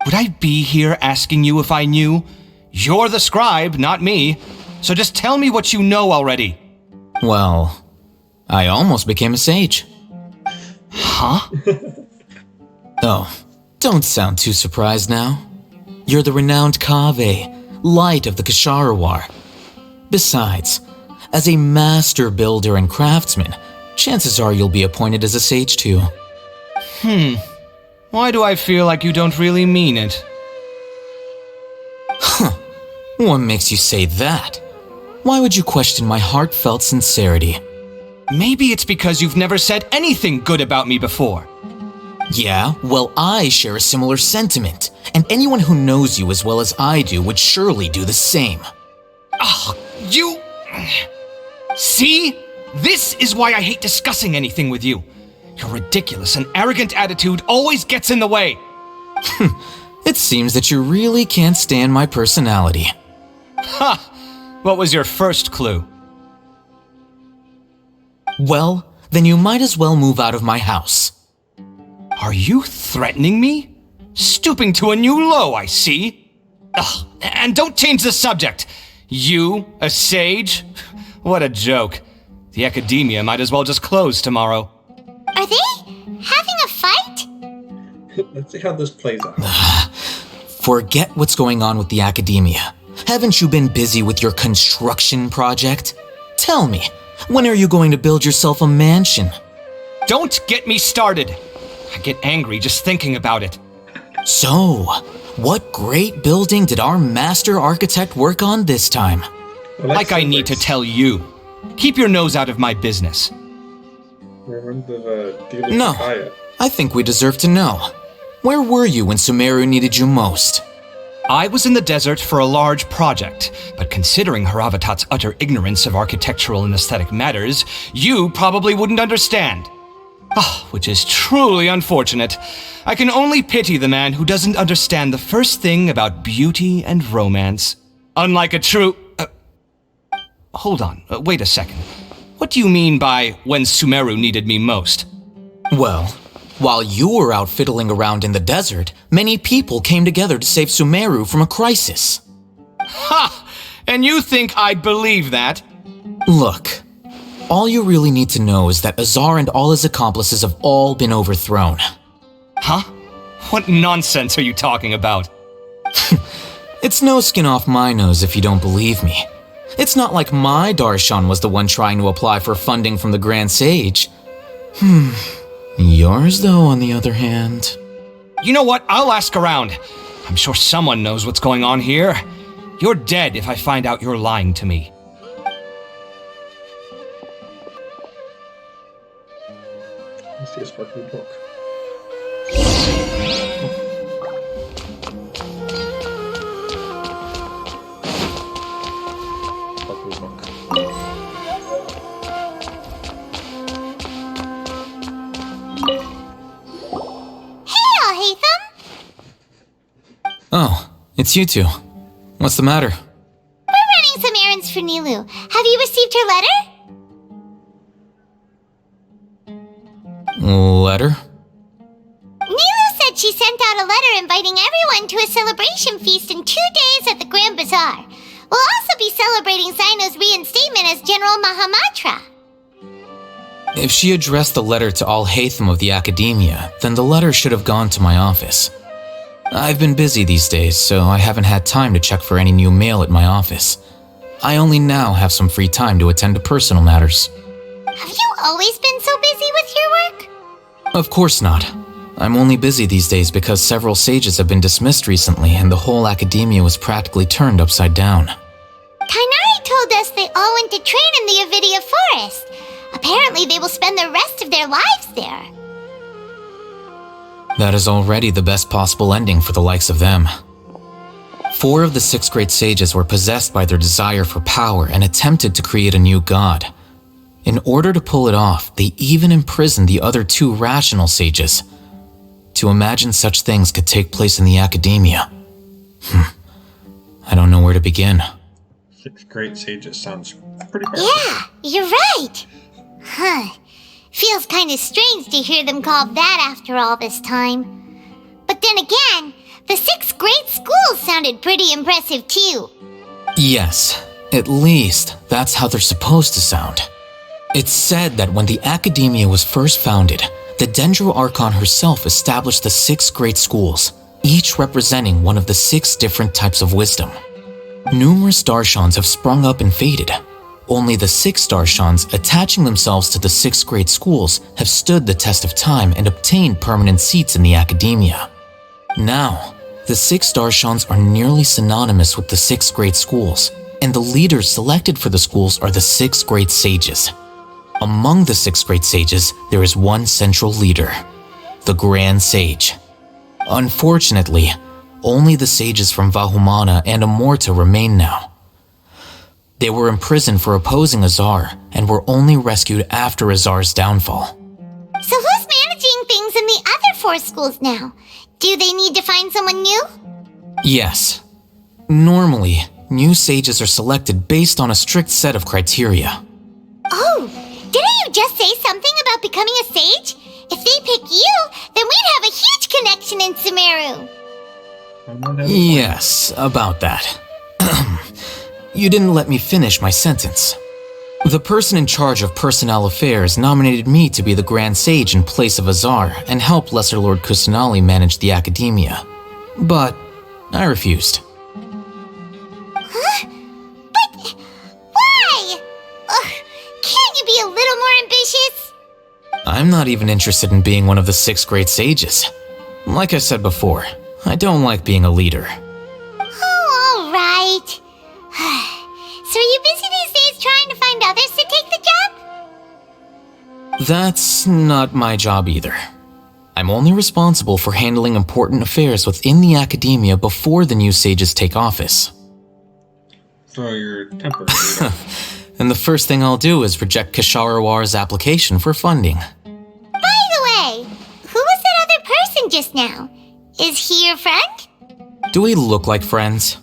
Would I be here asking you if I knew? You're the scribe, not me. So just tell me what you know already. Well, I almost became a sage. Huh? Oh, don't sound too surprised now. You're the renowned Kaveh, light of the Ksharawar. Besides, as a master builder and craftsman, chances are you'll be appointed as a sage too. Why do I feel like you don't really mean it? What makes you say that? Why would you question my heartfelt sincerity? Maybe it's because you've never said anything good about me before. Yeah, well, I share a similar sentiment, and anyone who knows you as well as I do would surely do the same. Oh, you... See? This is why I hate discussing anything with you. Your ridiculous and arrogant attitude always gets in the way. It seems that you really can't stand my personality. Ha! What was your first clue? Well, then you might as well move out of my house. Are you threatening me? Stooping to a new low, I see. Ugh, and don't change the subject. You, a sage? What a joke. The academia might as well just close tomorrow. Are they having a fight? Let's see how this plays out. Forget what's going on with the academia. Haven't you been busy with your construction project? Tell me, when are you going to build yourself a mansion? Don't get me started. I get angry just thinking about it. So, what great building did our master architect work on this time? Well, like I need to tell you. Keep your nose out of my business. Remember the deal with No, Kaya? I think we deserve to know. Where were you when Sumeru needed you most? I was in the desert for a large project, but considering Haravatat's utter ignorance of architectural and aesthetic matters, you probably wouldn't understand. Ah, which is truly unfortunate. I can only pity the man who doesn't understand the first thing about beauty and romance. Unlike a true... hold on, wait a second. What do you mean by when Sumeru needed me most? Well, while you were out fiddling around in the desert, many people came together to save Sumeru from a crisis. Ha! And you think I'd believe that? Look, all you really need to know is that Azar and all his accomplices have all been overthrown. Huh? What nonsense are you talking about? It's no skin off my nose if you don't believe me. It's not like my Darshan was the one trying to apply for funding from the Grand Sage. Yours, though, on the other hand... You know what? I'll ask around. I'm sure someone knows what's going on here. You're dead if I find out you're lying to me. Let's see a sparkly book. Sparkly book. Oh, it's you two. What's the matter? We're running some errands for Nilu. Have you received her letter? Letter? Nilu said she sent out a letter inviting everyone to a celebration feast in 2 days at the Grand Bazaar. We'll also be celebrating Sino's reinstatement as General Mahamatra. If she addressed the letter to all Hatham of the Academia, then the letter should have gone to my office. I've been busy these days, so I haven't had time to check for any new mail at my office. I only now have some free time to attend to personal matters. Have you always been so busy with your work? Of course not. I'm only busy these days because several sages have been dismissed recently and the whole academia was practically turned upside down. Kainari told us they all went to train in the Avidia Forest. Apparently they will spend the rest of their lives there. That is already the best possible ending for the likes of them. 4 of the 6 great sages were possessed by their desire for power and attempted to create a new god. In order to pull it off, they even imprisoned the other 2 rational sages. To imagine such things could take place in the academia. I don't know where to begin. 6 great sages sounds pretty hard. Yeah, you're right. Huh. Feels kind of strange to hear them called that after all this time. But then again, the 6 great schools sounded pretty impressive too. Yes, at least that's how they're supposed to sound. It's said that when the academia was first founded, the Dendro Archon herself established the 6 great schools, each representing one of the 6 different types of wisdom. Numerous Darshans have sprung up and faded. Only the 6 Darshans attaching themselves to the 6 great schools have stood the test of time and obtained permanent seats in the academia. Now, The 6 Darshans are nearly synonymous with the 6 great schools, and the leaders selected for the schools are the 6 great sages. Among the 6 great sages, there is one central leader, the Grand Sage. Unfortunately, only the sages from Vahumana and Amorta remain now. They were imprisoned for opposing Azar and were only rescued after Azar's downfall. So who's managing things in the other 4 schools now? Do they need to find someone new? Yes. Normally, new sages are selected based on a strict set of criteria. Oh, didn't you just say something about becoming a sage? If they pick you, then we'd have a huge connection in Sumeru. Yes, about that. You didn't let me finish my sentence. The person in charge of personnel affairs nominated me to be the Grand Sage in place of Azar and help Lesser Lord Kusanali manage the academia. But I refused. Huh? But why? Ugh, can't you be a little more ambitious? I'm not even interested in being one of the 6 great sages. Like I said before, I don't like being a leader. Oh, all right. So are you busy these days trying to find others to take the job? That's not my job either. I'm only responsible for handling important affairs within the academia before the new sages take office. So you're temporary. And the first thing I'll do is reject Kasharawar's application for funding. By the way, who was that other person just now? Is he your friend? Do we look like friends?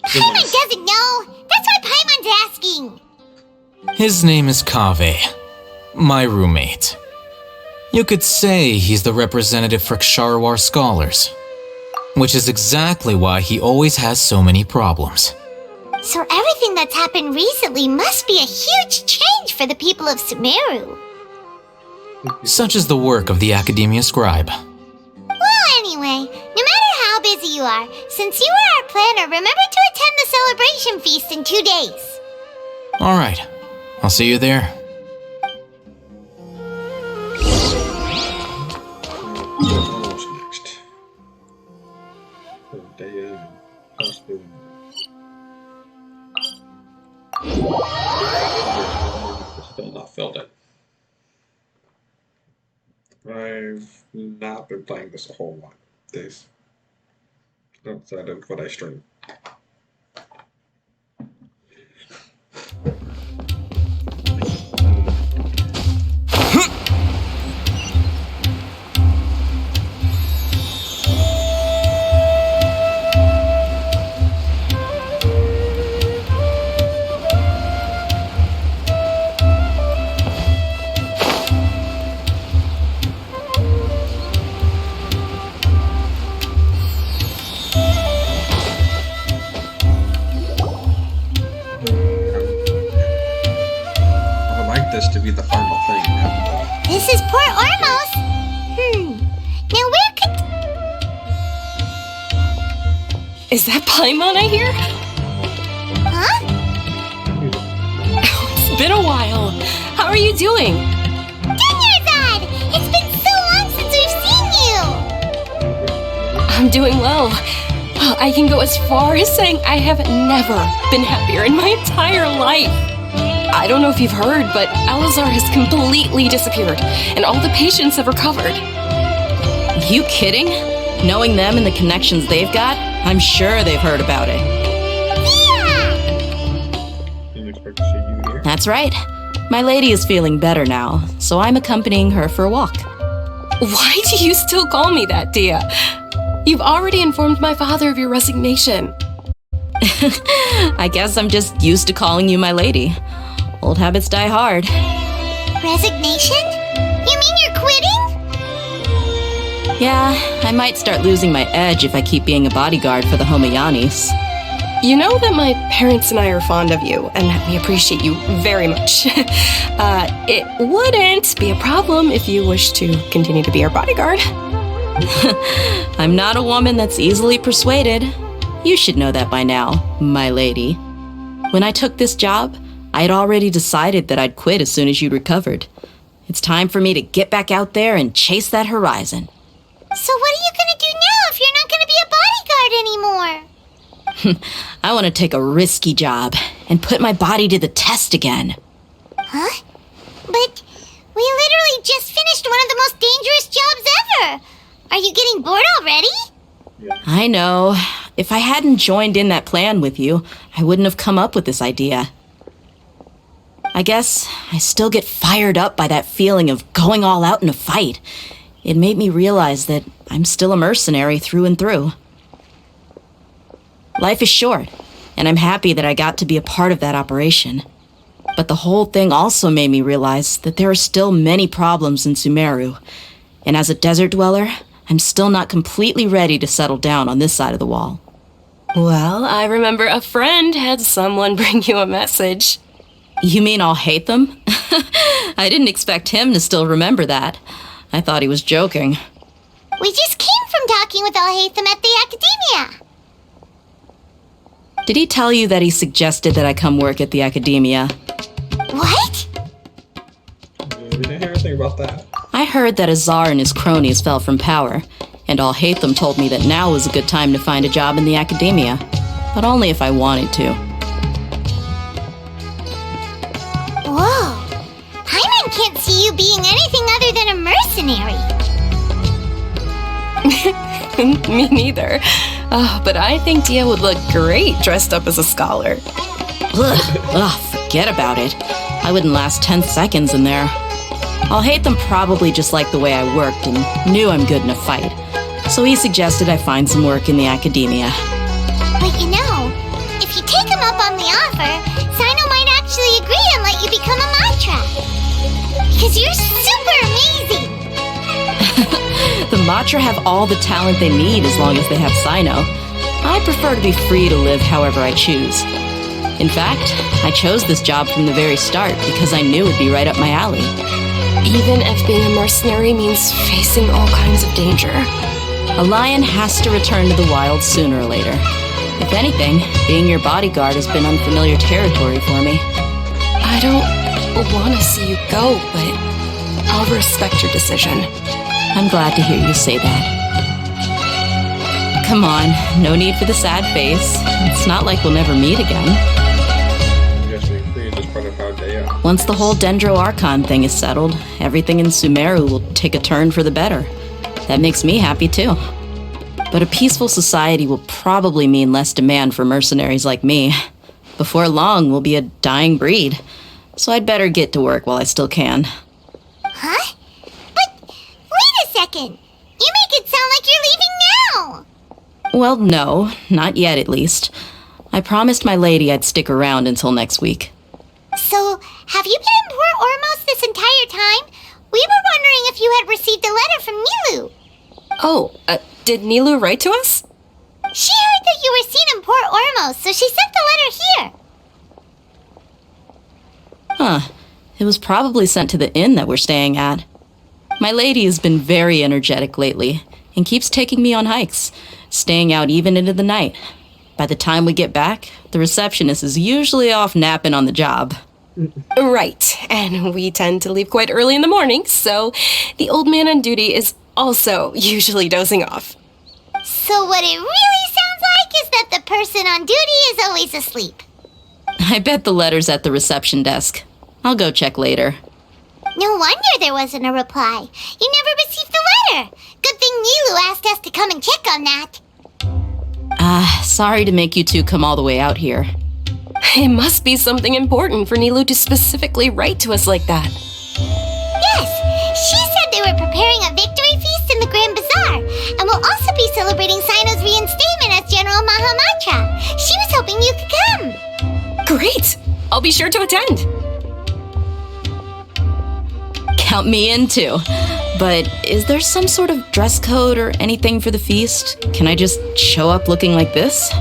Paimon doesn't know. That's why Paimon's asking. His name is Kaveh, my roommate. You could say he's the representative for Ksharawar scholars, which is exactly why he always has so many problems. So everything that's happened recently must be a huge change for the people of Sumeru. Such is the work of the Academia Scribe. Well, anyway, no matter how busy you are, since you are our planner, remember to attend the celebration feast in 2 days. All right, I'll see you there. What's next? Day hospital. Still not filled in. I've not been playing this a whole lot days. Outside of what I stream. This to be the final thing. This is Port Ormos. Now where could... Is that Paimon I hear? Huh? It's been a while. How are you doing? Dinyarzad! It's been so long since we've seen you! I'm doing well. I can go as far as saying I have never been happier in my entire life. I don't know if you've heard, but Alazar has completely disappeared, and all the patients have recovered. You kidding? Knowing them and the connections they've got, I'm sure they've heard about it. Yeah! Didn't expect to see you here. That's right. My lady is feeling better now, so I'm accompanying her for a walk. Why do you still call me that, Dia? You've already informed my father of your resignation. I guess I'm just used to calling you my lady. Old habits die hard. Resignation? You mean you're quitting? Yeah, I might start losing my edge if I keep being a bodyguard for the Homayanis. You know that my parents and I are fond of you, and that we appreciate you very much. It wouldn't be a problem if you wish to continue to be our bodyguard. I'm not a woman that's easily persuaded. You should know that by now, my lady. When I took this job, I had already decided that I'd quit as soon as you'd recovered. It's time for me to get back out there and chase that horizon. So what are you gonna anymore. I want to take a risky job and put my body to the test again. Huh? But we literally just finished one of the most dangerous jobs ever. Are you getting bored already? I know. If I hadn't joined in that plan with you, I wouldn't have come up with this idea. I guess I still get fired up by that feeling of going all out in a fight. It made me realize that I'm still a mercenary through and through. Life is short, and I'm happy that I got to be a part of that operation. But the whole thing also made me realize that there are still many problems in Sumeru, and as a desert dweller, I'm still not completely ready to settle down on this side of the wall. Well, I remember a friend had someone bring you a message. You mean I'll hate them? I didn't expect him to still remember that. I thought he was joking. We just came from talking with Alhaitham at the Academia. Did he tell you that he suggested that I come work at the Academia? What? We didn't hear anything about that. I heard that Azar and his cronies fell from power, and Alhaitham told me that now was a good time to find a job in the Academia, but only if I wanted to. Whoa. Hyman can't see you being anything other than a mercenary. Me neither. Oh, but I think Dia would look great dressed up as a scholar. Forget about it. I wouldn't last 10 seconds in there. Alhaitham probably just liked the way I worked and knew I'm good in a fight, so he suggested I find some work in the Academia. But you know, if you take him up on the offer, Sino might actually agree and let you become a mantra. Because you're super amazing! The Matra have all the talent they need as long as they have Sino. I prefer to be free to live however I choose. In fact, I chose this job from the very start because I knew it'd be right up my alley. Even if being a mercenary means facing all kinds of danger. A lion has to return to the wild sooner or later. If anything, being your bodyguard has been unfamiliar territory for me. I don't want to see you go, but I'll respect your decision. I'm glad to hear you say that. Come on, no need for the sad face. It's not like we'll never meet again. Once the whole Dendro Archon thing is settled, everything in Sumeru will take a turn for the better. That makes me happy too. But a peaceful society will probably mean less demand for mercenaries like me. Before long, we'll be a dying breed. So I'd better get to work while I still can. Huh? But wait a second! You make it sound like you're leaving now! Well, no, not yet at least. I promised my lady I'd stick around until next week. So, have you been in Port Ormos this entire time? We were wondering if you had received a letter from Nilu. Oh, did Nilu write to us? She heard that you were seen in Port Ormos, so she sent the letter here. Huh. It was probably sent to the inn that we're staying at. My lady has been very energetic lately and keeps taking me on hikes, staying out even into the night. By the time we get back, the receptionist is usually off napping on the job. Right, and we tend to leave quite early in the morning, so the old man on duty is also usually dozing off. So what it really sounds like is that the person on duty is always asleep. I bet the letter's at the reception desk. I'll go check later. No wonder there wasn't a reply. You never received the letter. Good thing Nilu asked us to come and check on that. Sorry to make you two come all the way out here. It must be something important for Nilu to specifically write to us like that. Yes, she said they were preparing a victory feast in the Grand Bazaar, and will also be celebrating Sino's reinstatement as General Mahamatra. She was hoping you could come. Great! I'll be sure to attend. Count me in too. But is there some sort of dress code or anything for the feast? Can I just show up looking like this?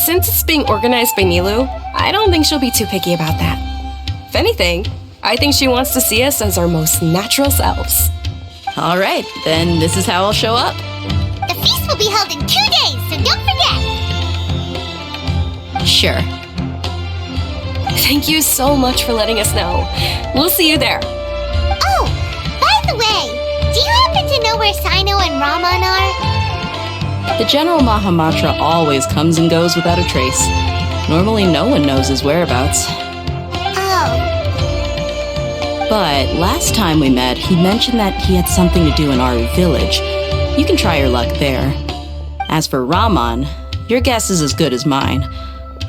Since it's being organized by Nilu, I don't think she'll be too picky about that. If anything, I think she wants to see us as our most natural selves. All right, then this is how I'll show up. The feast will be held in 2 days, so don't forget. Sure. Thank you so much for letting us know. We'll see you there. Oh, by the way, do you happen to know where Sino and Raman are? The General Mahamatra always comes and goes without a trace. Normally no one knows his whereabouts. Oh. But last time we met, he mentioned that he had something to do in Aru Village. You can try your luck there. As for Raman, your guess is as good as mine.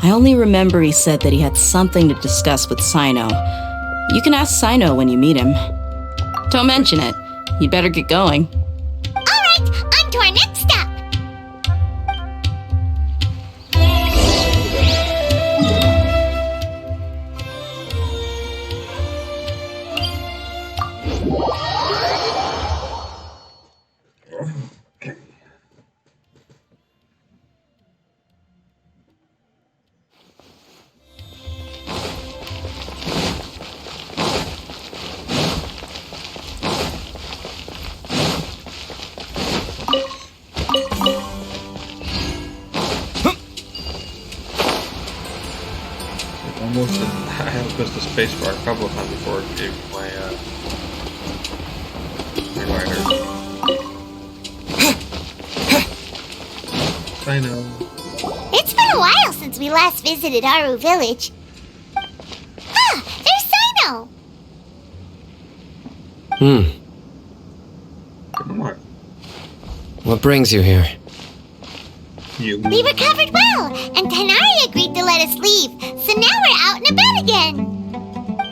I only remember he said that he had something to discuss with Sino. You can ask Sino when you meet him. Don't mention it. You'd better get going. Alright, on to our next stop. Almost, I have pressed the space bar a couple of times before it gave my lighter. I know. It's been a while since we last visited Aru Village. Ah, there's Sino! Come on. What brings you here? You. We recovered well, and Tanari agreed to let us leave, so now we're out and about again.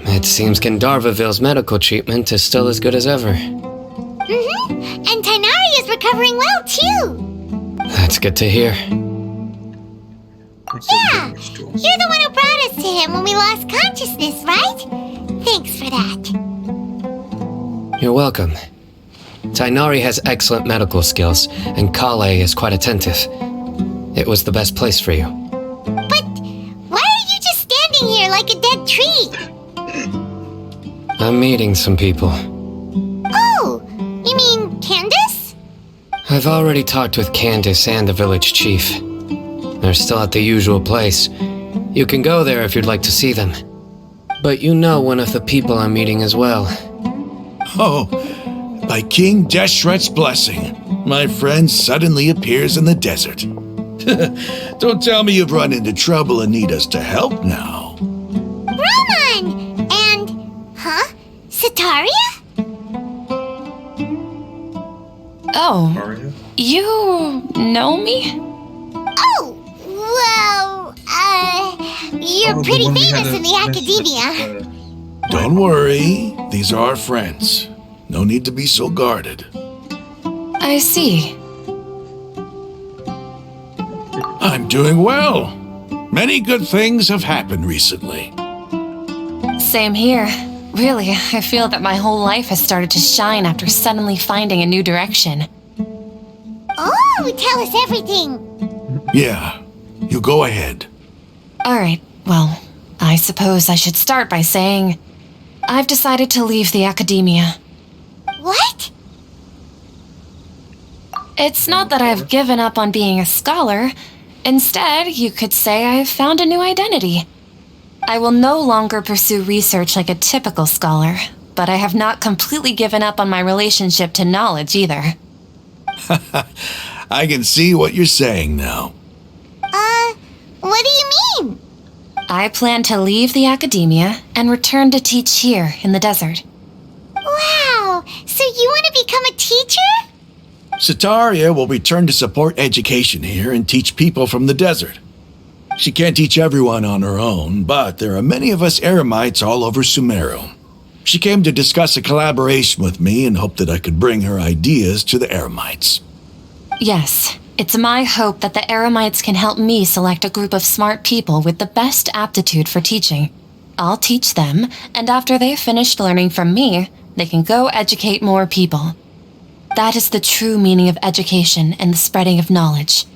It seems Gandharvaville's medical treatment is still as good as ever. And Tanari is recovering well, too. That's good to hear. Yeah, you're the one who brought us to him when we lost consciousness, right? Thanks for that. You're welcome. Tainari has excellent medical skills, and Kale is quite attentive. It was the best place for you. But why are you just standing here like a dead tree? I'm meeting some people. Oh, you mean Candace? I've already talked with Candace and the village chief. They're still at the usual place. You can go there if you'd like to see them. But you know one of the people I'm meeting as well. Oh, by King Deshret's blessing, my friend suddenly appears in the desert. Don't tell me you've run into trouble and need us to help now. Roman! And, Sataria? Oh, you know me? Oh, well, you're pretty famous in the academia. Don't worry, these are our friends. No need to be so guarded. I see. I'm doing well. Many good things have happened recently. Same here. Really, I feel that my whole life has started to shine after suddenly finding a new direction. Oh, tell us everything. Yeah, you go ahead. Alright, well, I suppose I should start by saying I've decided to leave the academia. What? It's not that I've given up on being a scholar. Instead, you could say I've found a new identity. I will no longer pursue research like a typical scholar, but I have not completely given up on my relationship to knowledge either. I can see what you're saying now. What do you mean? I plan to leave the academia and return to teach here in the desert. Wow, so you want to become a teacher? Sataria will return to support education here and teach people from the desert. She can't teach everyone on her own, but there are many of us Eremites all over Sumeru. She came to discuss a collaboration with me and hoped that I could bring her ideas to the Eremites. Yes, it's my hope that the Eremites can help me select a group of smart people with the best aptitude for teaching. I'll teach them, and after they've finished learning from me, they can go educate more people. That is the true meaning of education and the spreading of knowledge.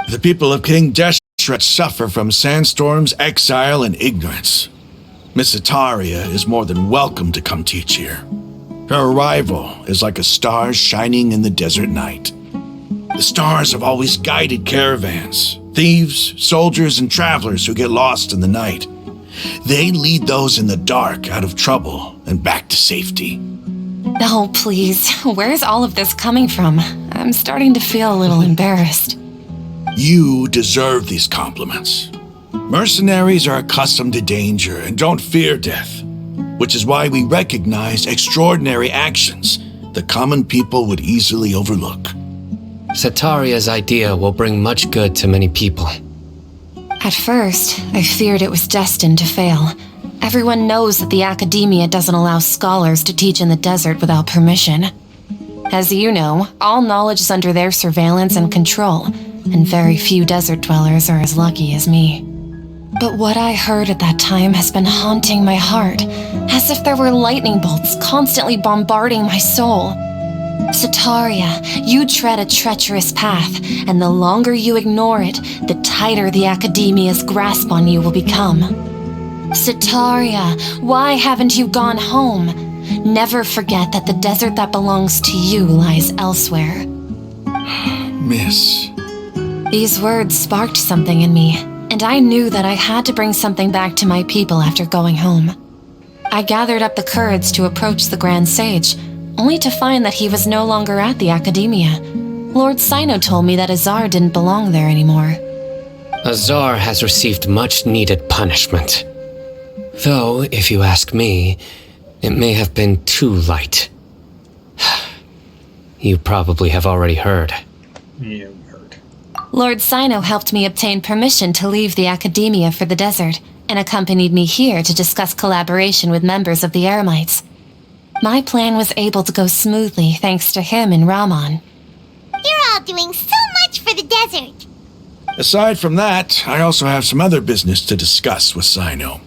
The people of King Deshret suffer from sandstorms, exile, and ignorance. Miss Sataria is more than welcome to come teach here. Her arrival is like a star shining in the desert night. The stars have always guided caravans, thieves, soldiers, and travelers who get lost in the night. They lead those in the dark out of trouble and back to safety. Oh, please. Where's all of this coming from? I'm starting to feel a little embarrassed. You deserve these compliments. Mercenaries are accustomed to danger and don't fear death, which is why we recognize extraordinary actions that common people would easily overlook. Sataria's idea will bring much good to many people. At first, I feared it was destined to fail. Everyone knows that the Academia doesn't allow scholars to teach in the desert without permission. As you know, all knowledge is under their surveillance and control, and very few desert dwellers are as lucky as me. But what I heard at that time has been haunting my heart, as if there were lightning bolts constantly bombarding my soul. Sataria, you tread a treacherous path, and the longer you ignore it, the tighter the Academia's grasp on you will become. Sataria, why haven't you gone home? Never forget that the desert that belongs to you lies elsewhere. Miss. These words sparked something in me, and I knew that I had to bring something back to my people after going home. I gathered up the courage to approach the Grand Sage, only to find that he was no longer at the Academia. Lord Sino told me that Azar didn't belong there anymore. Azar has received much needed punishment. Though, if you ask me, it may have been too light. You probably have already heard. Yeah, heard. Lord Sino helped me obtain permission to leave the Academia for the desert, and accompanied me here to discuss collaboration with members of the Eremites. My plan was able to go smoothly thanks to him and Rahman. You're all doing so much for the desert. Aside from that, I also have some other business to discuss with Sino.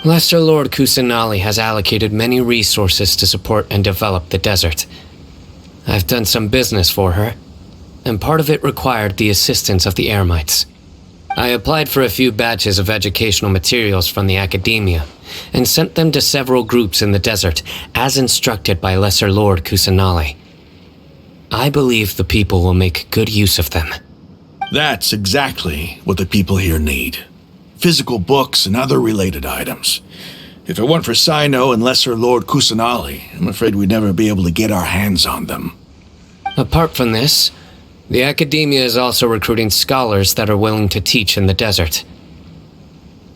Lesser Lord Kusanali has allocated many resources to support and develop the desert. I've done some business for her, and part of it required the assistance of the Eremites. I applied for a few batches of educational materials from the Academia, and sent them to several groups in the desert, as instructed by Lesser Lord Kusanali. I believe the people will make good use of them. That's exactly what the people here need. Physical books and other related items. If it weren't for Sino and Lesser Lord Kusanali, I'm afraid we'd never be able to get our hands on them. Apart from this, the Academia is also recruiting scholars that are willing to teach in the desert.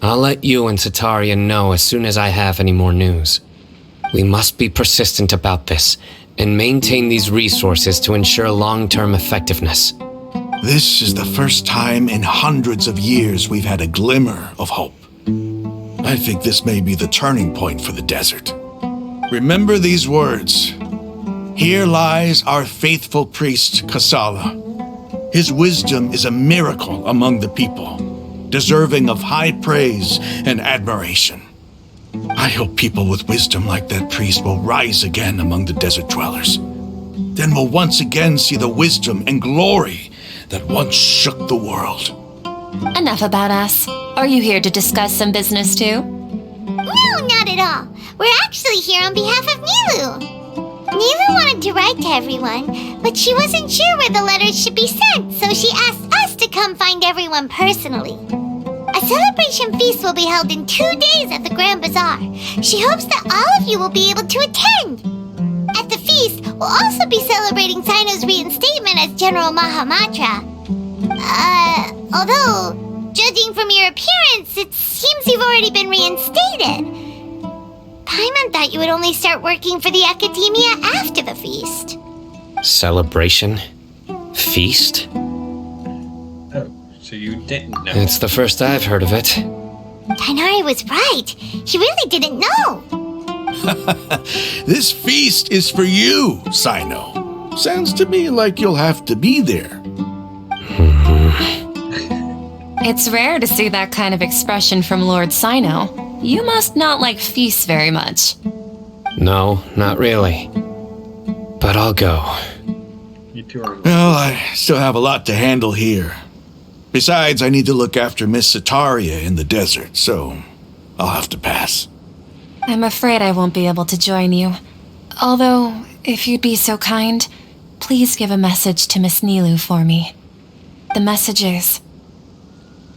I'll let you and Sataria know as soon as I have any more news. We must be persistent about this, and maintain these resources to ensure long-term effectiveness. This is the first time in hundreds of years we've had a glimmer of hope. I think this may be the turning point for the desert. Remember these words. Here lies our faithful priest, Kasala. His wisdom is a miracle among the people, deserving of high praise and admiration. I hope people with wisdom like that priest will rise again among the desert dwellers. Then we'll once again see the wisdom and glory that once shook the world. Enough about us. Are you here to discuss some business too? No, not at all. We're actually here on behalf of Nilu. Nilu wanted to write to everyone, but she wasn't sure where the letters should be sent, so she asked us to come find everyone personally. A celebration feast will be held in 2 days at the Grand Bazaar. She hopes that all of you will be able to attend. At the feast, we'll also be celebrating Sino's reinstatement as General Mahamatra. Although, judging from your appearance, it seems you've already been reinstated. Paimon thought you would only start working for the Academia after the feast. Celebration? Feast? Oh, so you didn't know. It's the first I've heard of it. Tainari was right. He really didn't know. This feast is for you, Sino. Sounds to me like you'll have to be there. It's rare to see that kind of expression from Lord Sino. You must not like feasts very much. No, not really. But I'll go. You two are... Well, I still have a lot to handle here. Besides, I need to look after Miss Sataria in the desert, so I'll have to pass. I'm afraid I won't be able to join you. Although, if you'd be so kind, please give a message to Miss Nilu for me. The message is,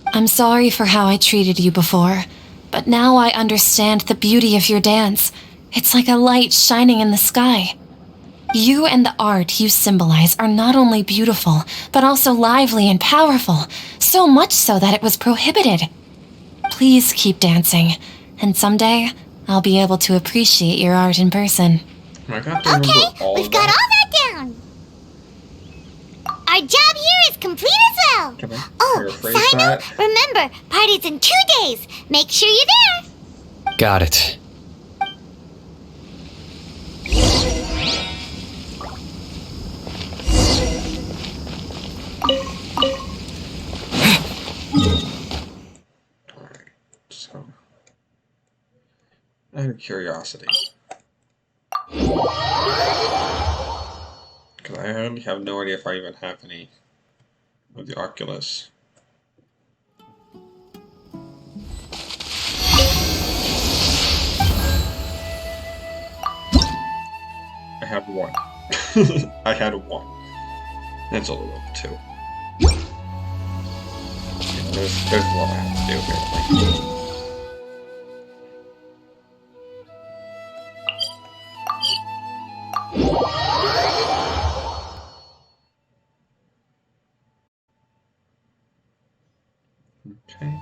I'm sorry for how I treated you before, but now I understand the beauty of your dance, It's like a light shining in the sky. You and the art you symbolize are not only beautiful, but also lively and powerful, so much so that it was prohibited. Please keep dancing, and someday I'll be able to appreciate your art in person. Okay, we've got all that down. Our job here is complete as well. Oh, Sino, remember, party's in 2 days. Make sure you're there. Got it. Alright, so out of curiosity, because I really have no idea if I even have any of the Oculus. I have one. I had one. It's only level 2. Yeah, there's a lot I have to do apparently. Okay.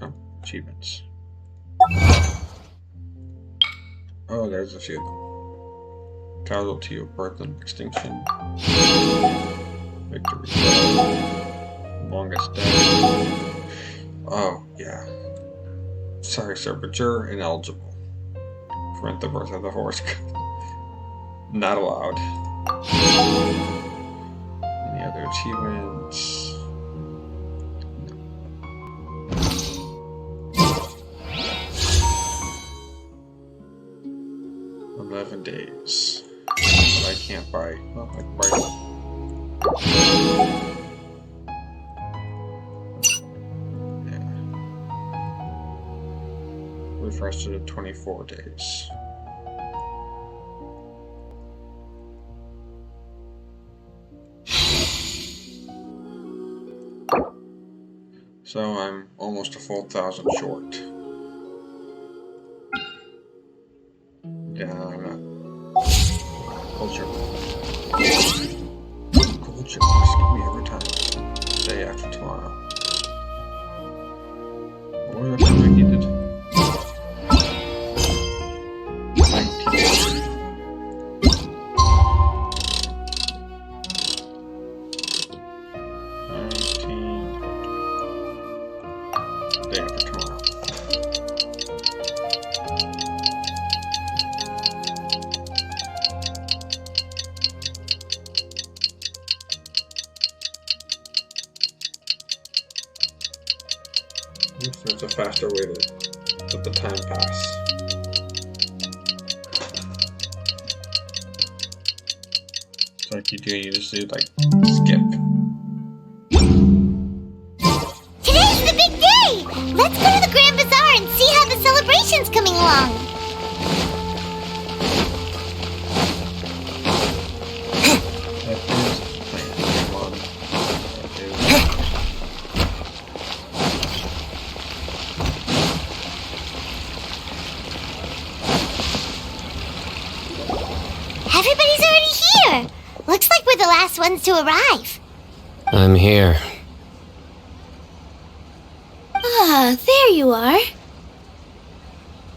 Oh, achievements. Oh, there's a few of them. Casualty of birth and extinction. Victory. Longest day. Oh, yeah. Sorry, sir, but you're ineligible. Prevent the birth of the horse. Not allowed. Any other achievements? 11 days. But I can't buy. Well, I can buy. Yeah. Refresh to 24 days. So I'm almost a full 1,000 short. Yeah, I'm not. Culture. Culture. Skip me every time. Day after tomorrow. What was the time I needed? 19. Day after tomorrow. So it's a faster way to let the time pass. So like you do, you just do like skip. Today's the big day! Let's go to the Grand Bazaar and see how the celebration's coming along. Everybody's already here! Looks like we're the last ones to arrive. I'm here. Ah, there you are.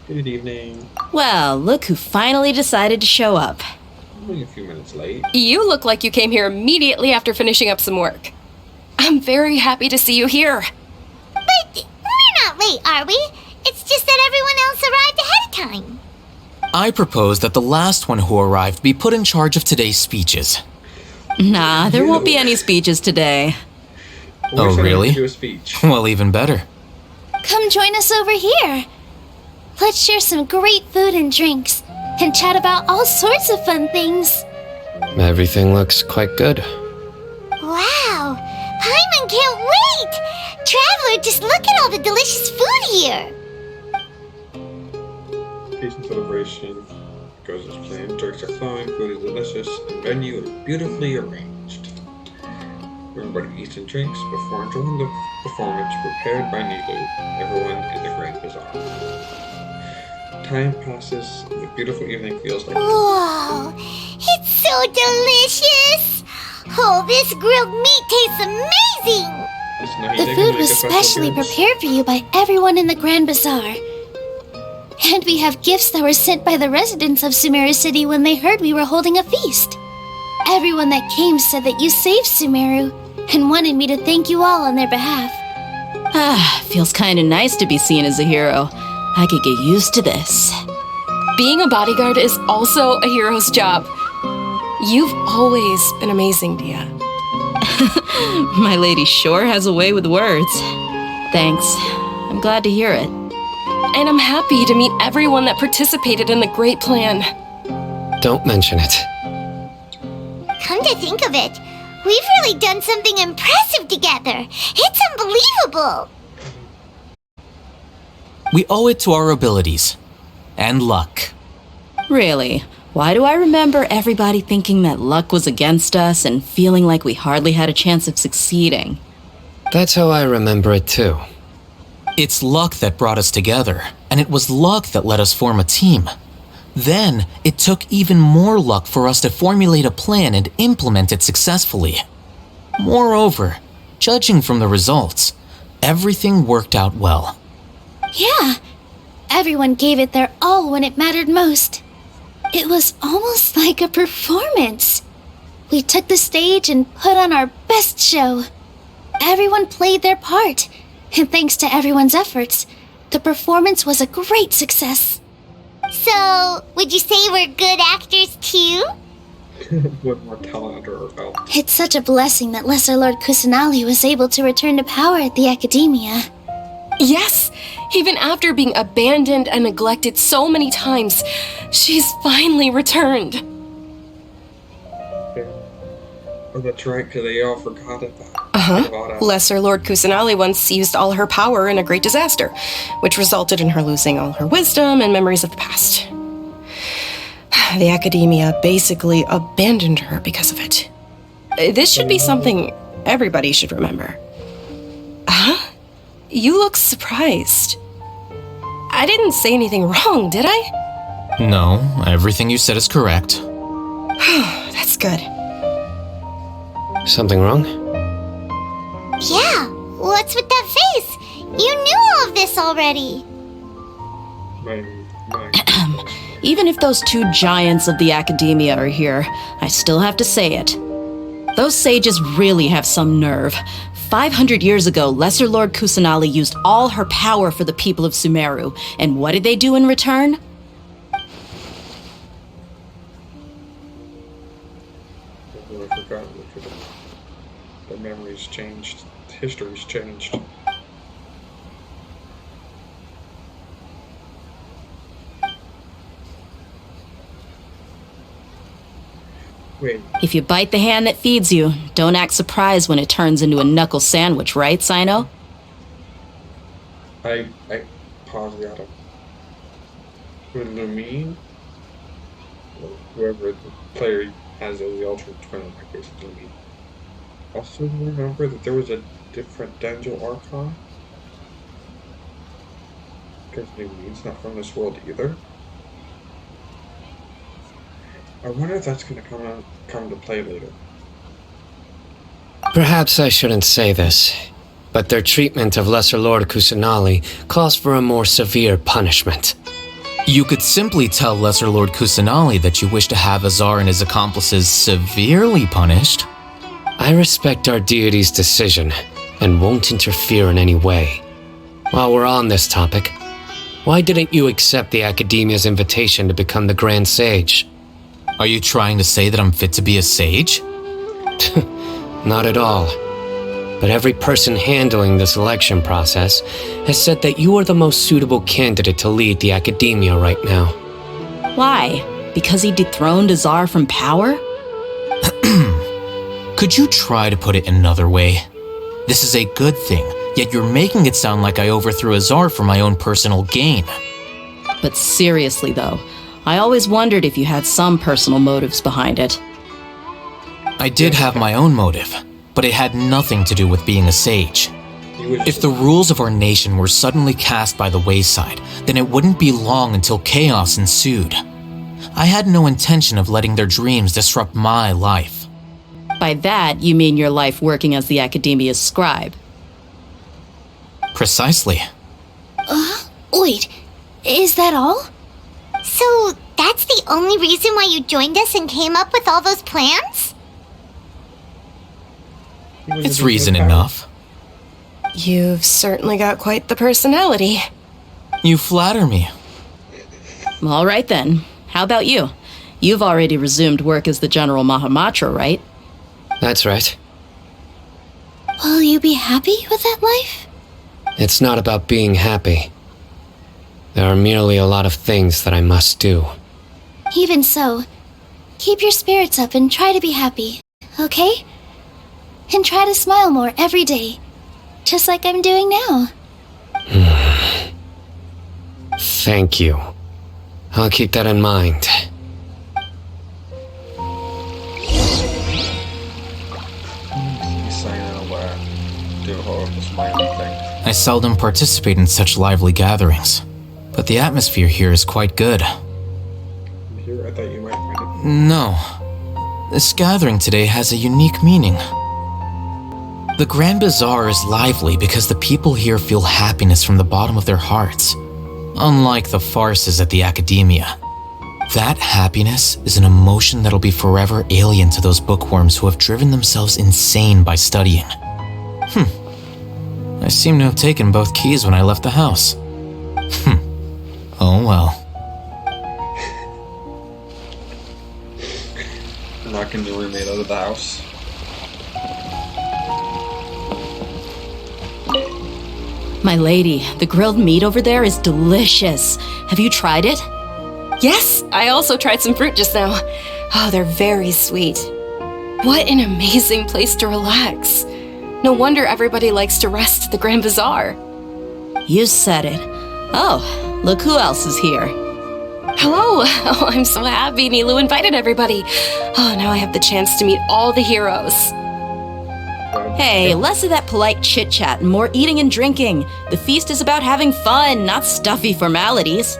Good evening. Well, look who finally decided to show up. Only a few minutes late. You look like you came here immediately after finishing up some work. I'm very happy to see you here. But we're not late, are we? It's just that everyone else arrived ahead of time. I propose that the last one who arrived be put in charge of today's speeches. Nah, there won't be any speeches today. Oh, really? Do a speech. Well, even better. Come join us over here. Let's share some great food and drinks, and chat about all sorts of fun things. Everything looks quite good. Wow! Paimon can't wait! Traveler, just look at all the delicious food here! Occasion celebration goes as planned. Drinks are flowing, food is delicious, and venue is beautifully arranged. Everybody eats and drinks before enjoying the performance prepared by Nilu, everyone in the Grand Bazaar. Time passes, and the beautiful evening feels like... Whoa! It's so delicious! Oh, this grilled meat tastes amazing! The food was specially prepared for you by everyone in the Grand Bazaar. And we have gifts that were sent by the residents of Sumeru City when they heard we were holding a feast. Everyone that came said that you saved Sumeru and wanted me to thank you all on their behalf. Feels kinda nice to be seen as a hero. I could get used to this. Being a bodyguard is also a hero's job. You've always been amazing, Dia. My lady sure has a way with words. Thanks. I'm glad to hear it. And I'm happy to meet everyone that participated in the great plan. Don't mention it. Come to think of it, we've really done something impressive together. It's unbelievable. We owe it to our abilities. And luck. Really? Why do I remember everybody thinking that luck was against us and feeling like we hardly had a chance of succeeding? That's how I remember it too. It's luck that brought us together, and it was luck that let us form a team. Then, it took even more luck for us to formulate a plan and implement it successfully. Moreover, judging from the results, everything worked out well. Yeah, everyone gave it their all when it mattered most. It was almost like a performance. We took the stage and put on our best show. Everyone played their part, and thanks to everyone's efforts, the performance was a great success. So, would you say we're good actors too? With more talent under her belt. It's such a blessing that Lesser Lord Kusanali was able to return to power at the Academia. Yes! Even after being abandoned and neglected so many times, she's finally returned. Yeah. Oh, that's right, because they all forgot about that. Lesser Lord Kusanali once used all her power in a great disaster, which resulted in her losing all her wisdom and memories of the past. The Academia basically abandoned her because of it. This should be something everybody should remember. Huh? You look surprised. I didn't say anything wrong, did I? No, everything you said is correct. That's good. Something wrong? Yeah, what's with that face? You knew all of this already. Even if those two giants of the Academia are here, I still have to say it. Those sages really have some nerve. 500 years ago, Lesser Lord Kusanali used all her power for the people of Sumeru, and what did they do in return? I forgot the memories changed, history's changed. Wait. If you bite the hand that feeds you, don't act surprised when it turns into a knuckle sandwich, right, Sino? I paused out of Lumine. Whoever the player has as the alternate twin, in my case, it's Lumine. Also remember that there was a different Dendro Archon? Because Lumine's not from this world either. I wonder if that's going to come to play later. Perhaps I shouldn't say this, but their treatment of Lesser Lord Kusanali calls for a more severe punishment. You could simply tell Lesser Lord Kusanali that you wish to have Azar and his accomplices severely punished. I respect our deity's decision and won't interfere in any way. While we're on this topic, why didn't you accept the Academia's invitation to become the Grand Sage? Are you trying to say that I'm fit to be a sage? Not at all. But every person handling the selection process has said that you are the most suitable candidate to lead the Academia right now. Why? Because he dethroned Azar from power? Could you try to put it another way? This is a good thing, yet you're making it sound like I overthrew Azar for my own personal gain. But seriously though, I always wondered if you had some personal motives behind it. I did have my own motive, but it had nothing to do with being a sage. If the rules of our nation were suddenly cast by the wayside, then it wouldn't be long until chaos ensued. I had no intention of letting their dreams disrupt my life. By that, you mean your life working as the Academia's scribe. Precisely. Wait, is that all? So, that's the only reason why you joined us and came up with all those plans? It's reason enough. You've certainly got quite the personality. You flatter me. All right then. How about you? You've already resumed work as the General Mahamatra, right? That's right. Will you be happy with that life? It's not about being happy. There are merely a lot of things that I must do. Even so, keep your spirits up and try to be happy, okay? And try to smile more every day, just like I'm doing now. Thank you. I'll keep that in mind. I seldom participate in such lively gatherings, but the atmosphere here is quite good. No. This gathering today has a unique meaning. The Grand Bazaar is lively because the people here feel happiness from the bottom of their hearts, unlike the farces at the Academia. That happiness is an emotion that'll be forever alien to those bookworms who have driven themselves insane by studying. I seem to have taken both keys when I left the house. Oh well. Knocking the roommate out of the house. My lady, the grilled meat over there is delicious. Have you tried it? Yes, I also tried some fruit just now. Oh, they're very sweet. What an amazing place to relax. No wonder everybody likes to rest at the Grand Bazaar. You said it. Oh, look who else is here. Hello! Oh, I'm so happy Nilu invited everybody. Oh, now I have the chance to meet all the heroes. Hey, less of that polite chit-chat and more eating and drinking. The feast is about having fun, not stuffy formalities.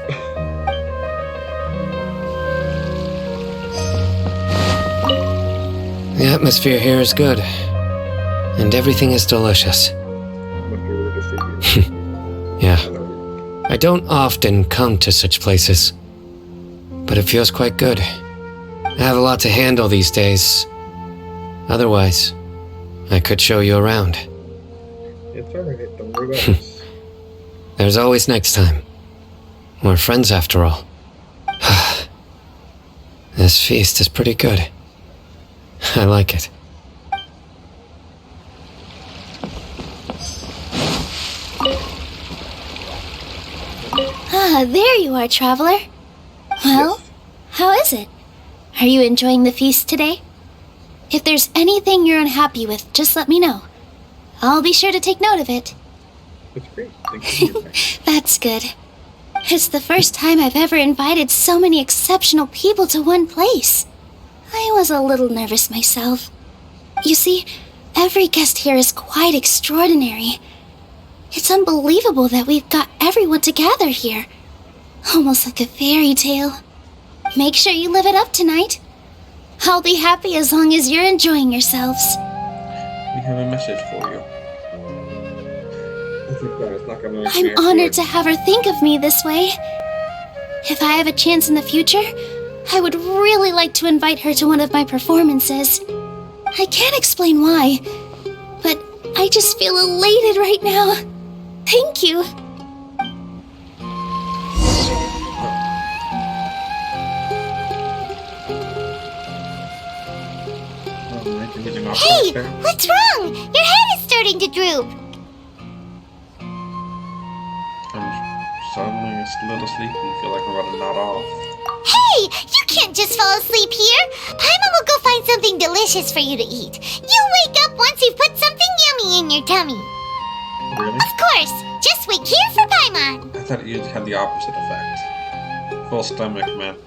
The atmosphere here is good, and everything is delicious. Yeah. I don't often come to such places, but it feels quite good. I have a lot to handle these days. Otherwise, I could show you around. There's always next time. We're friends after all. This feast is pretty good. I like it. Ah, there you are, traveler. Well, how is it? Are you enjoying the feast today? If there's anything you're unhappy with, just let me know. I'll be sure to take note of it. That's great. Thank you. That's good. It's the first time I've ever invited so many exceptional people to one place. I was a little nervous myself. You see, every guest here is quite extraordinary. It's unbelievable that we've got everyone together here. Almost like a fairy tale. Make sure you live it up tonight. I'll be happy as long as you're enjoying yourselves. We have a message for you. I'm honored to have her think of me this way. If I have a chance in the future, I would really like to invite her to one of my performances. I can't explain why, but I just feel elated right now. Thank you. Hey, what's wrong? Your head is starting to droop. I'm suddenly a little sleepy. I feel like I'm about to nod off. Hey, you can't just fall asleep here. Paimon will go find something delicious for you to eat. You'll wake up once you've put something yummy in your tummy. Really? Of course. Just wait here for Paimon. I thought it had the opposite effect. Full stomach meant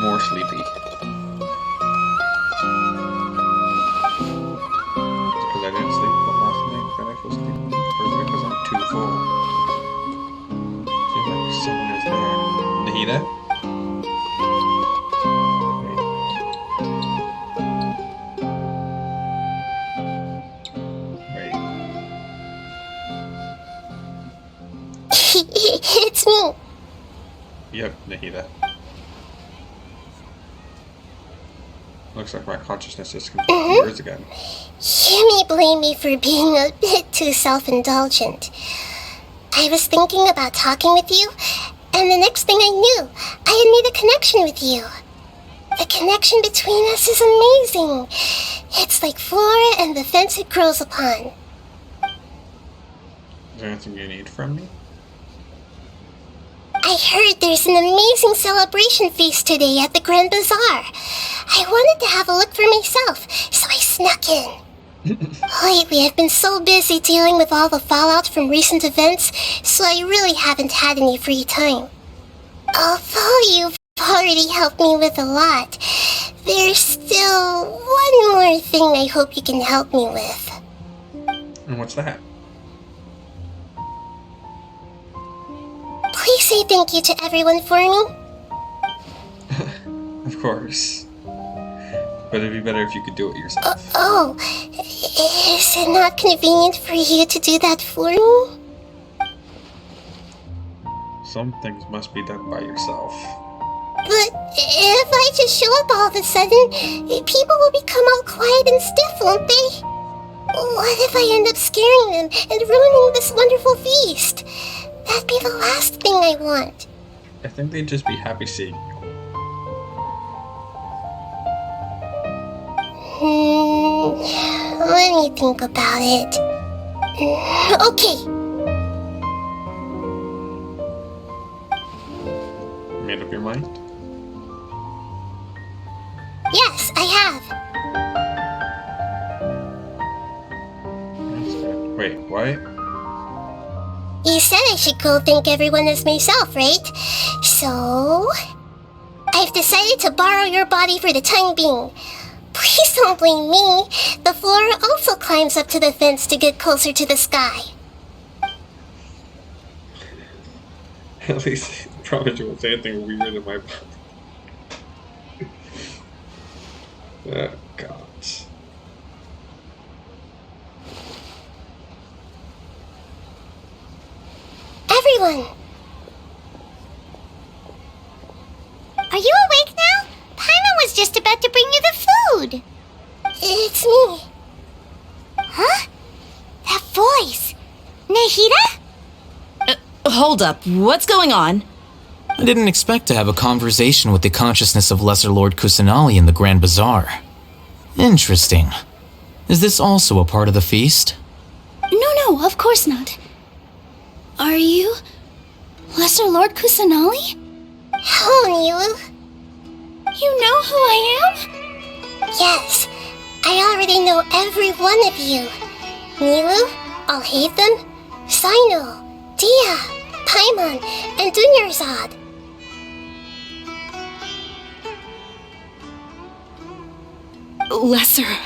more sleepy. Nahida? It's me. Yep, Nahida. Looks like my consciousness is confused again. You may blame me for being a bit too self-indulgent. I was thinking about talking with you, and the next thing I knew, I had made a connection with you. The connection between us is amazing. It's like flora and the fence it grows upon. Is there anything you need from me? I heard there's an amazing celebration feast today at the Grand Bazaar. I wanted to have a look for myself, so I snuck in. Lately, I've been so busy dealing with all the fallout from recent events, so I really haven't had any free time. Although you've already helped me with a lot, there's still one more thing I hope you can help me with. And what's that? Please say thank you to everyone for me. Of course. But it'd be better if you could do it yourself. Is it not convenient for you to do that for me? Some things must be done by yourself. But if I just show up all of a sudden, people will become all quiet and stiff, won't they? What if I end up scaring them and ruining this wonderful feast? That'd be the last thing I want. I think they'd just be happy seeing you. Let me think about it. Okay. Made up your mind? Yes, I have. That's good. Wait, what? You said I should go thank everyone as myself, right? So, I've decided to borrow your body for the time being. Please don't blame me. The flora also climbs up to the fence to get closer to the sky. At least I promise you won't say anything weird in my body. Oh, God. Everyone! Are you awake now? Paimon was just about to bring you the food. It's me. Huh? That voice. Nahida? Hold up, what's going on? I didn't expect to have a conversation with the consciousness of Lesser Lord Kusanali in the Grand Bazaar. Interesting. Is this also a part of the feast? No, of course not. Are you Lesser Lord Kusanali? Hello, Nilu. You know who I am? Yes, I already know every one of you. Nilu, Alhaitham, Sino, Dia, Paimon, and Dunyarzad. Lesser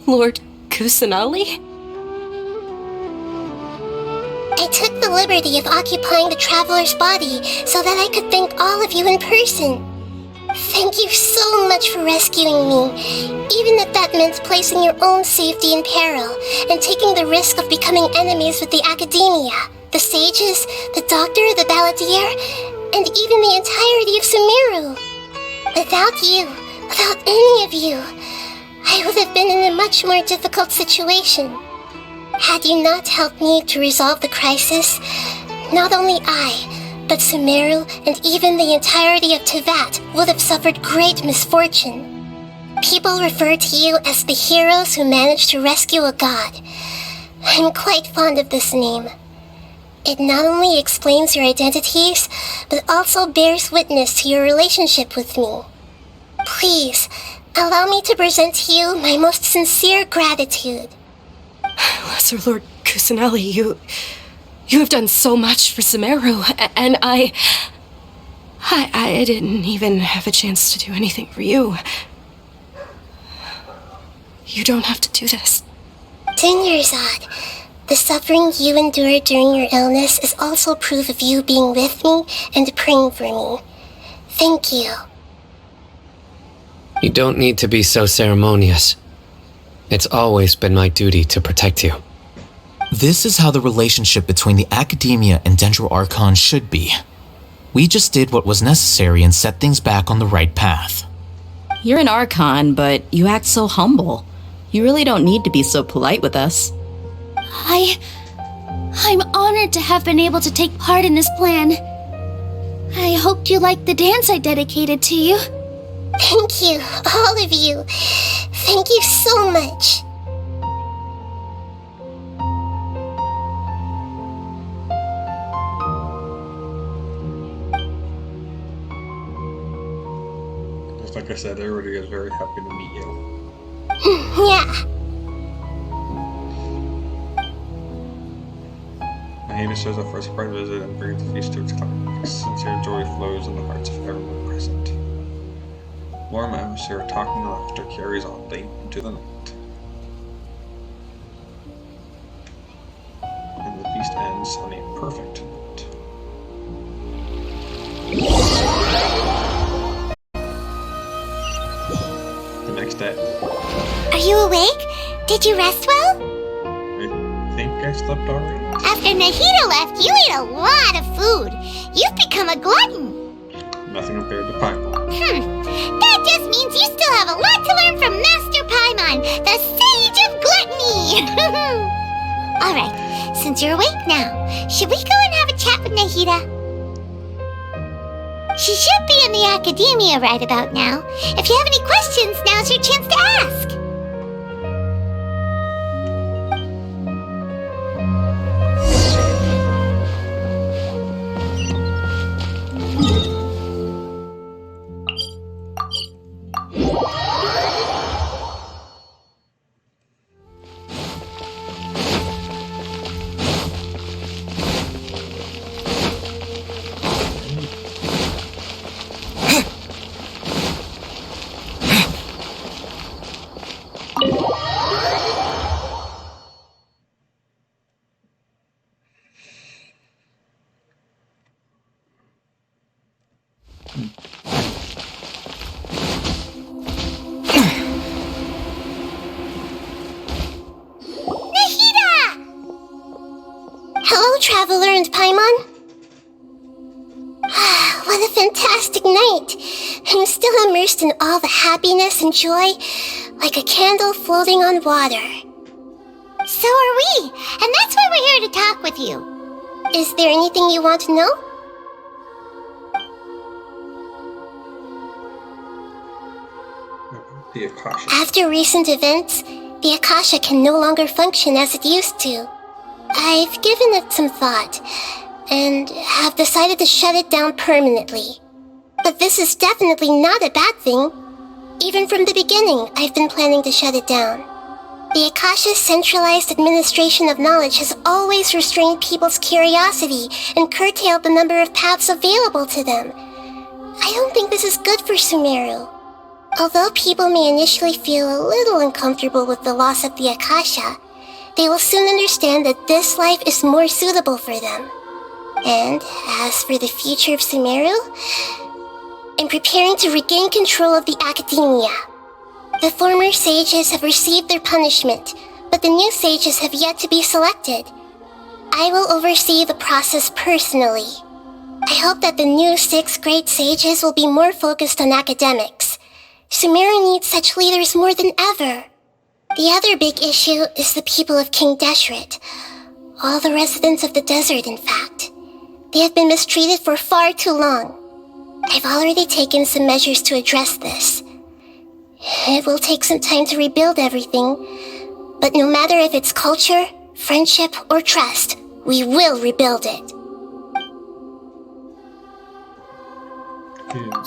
Lord Kusanali? I took the liberty of occupying the traveler's body so that I could thank all of you in person. Thank you so much for rescuing me, even if that meant placing your own safety in peril and taking the risk of becoming enemies with the academia, the sages, the doctor, the balladeer, and even the entirety of Sumeru. Without you, without any of you, I would have been in a much more difficult situation. Had you not helped me to resolve the crisis, not only I, but Sumeru and even the entirety of Tevat would have suffered great misfortune. People refer to you as the heroes who managed to rescue a god. I'm quite fond of this name. It not only explains your identities, but also bears witness to your relationship with me. Please, allow me to present to you my most sincere gratitude. Lesser Lord Kusanali, you have done so much for Sumeru, and I didn't even have a chance to do anything for you. You don't have to do this. Dunyarzad, the suffering you endured during your illness is also proof of you being with me and praying for me. Thank you. You don't need to be so ceremonious. It's always been my duty to protect you. This is how the relationship between the Academia and Dendro Archon should be. We just did what was necessary and set things back on the right path. You're an Archon, but you act so humble. You really don't need to be so polite with us. I'm honored to have been able to take part in this plan. I hoped you liked the dance I dedicated to you. Thank you, all of you. Thank you so much. Just like I said, everybody is very happy to meet you. Yeah. Mahina shows up for a surprise visit and brings the feast to its climax. Sincere joy flows in the hearts of everyone present. Warm atmosphere, talking and laughter carries on late into the night. And the feast ends on a perfect note. The next day. Are you awake? Did you rest well? I think I slept already. After Nahida left, you ate a lot of food. You've become a glutton. Nothing compared to Paimon. That just means you still have a lot to learn from Master Paimon, the Sage of Gluttony. Alright, since you're awake now, should we go and have a chat with Nahida? She should be in the Academia right about now. If you have any questions, now's your chance to ask. Traveler and Paimon? What a fantastic night! I'm still immersed in all the happiness and joy, like a candle floating on water. So are we, and that's why we're here to talk with you. Is there anything you want to know? The Akasha. After recent events, the Akasha can no longer function as it used to. I've given it some thought, and have decided to shut it down permanently. But this is definitely not a bad thing. Even from the beginning, I've been planning to shut it down. The Akasha's centralized administration of knowledge has always restrained people's curiosity and curtailed the number of paths available to them. I don't think this is good for Sumeru. Although people may initially feel a little uncomfortable with the loss of the Akasha, they will soon understand that this life is more suitable for them. And as for the future of Sumeru, I'm preparing to regain control of the Academia. The former sages have received their punishment, but the new sages have yet to be selected. I will oversee the process personally. I hope that the new 6th grade sages will be more focused on academics. Sumeru needs such leaders more than ever. The other big issue is the people of King Deshret. All the residents of the desert, in fact. They have been mistreated for far too long. I've already taken some measures to address this. It will take some time to rebuild everything, but no matter if it's culture, friendship, or trust, we will rebuild it.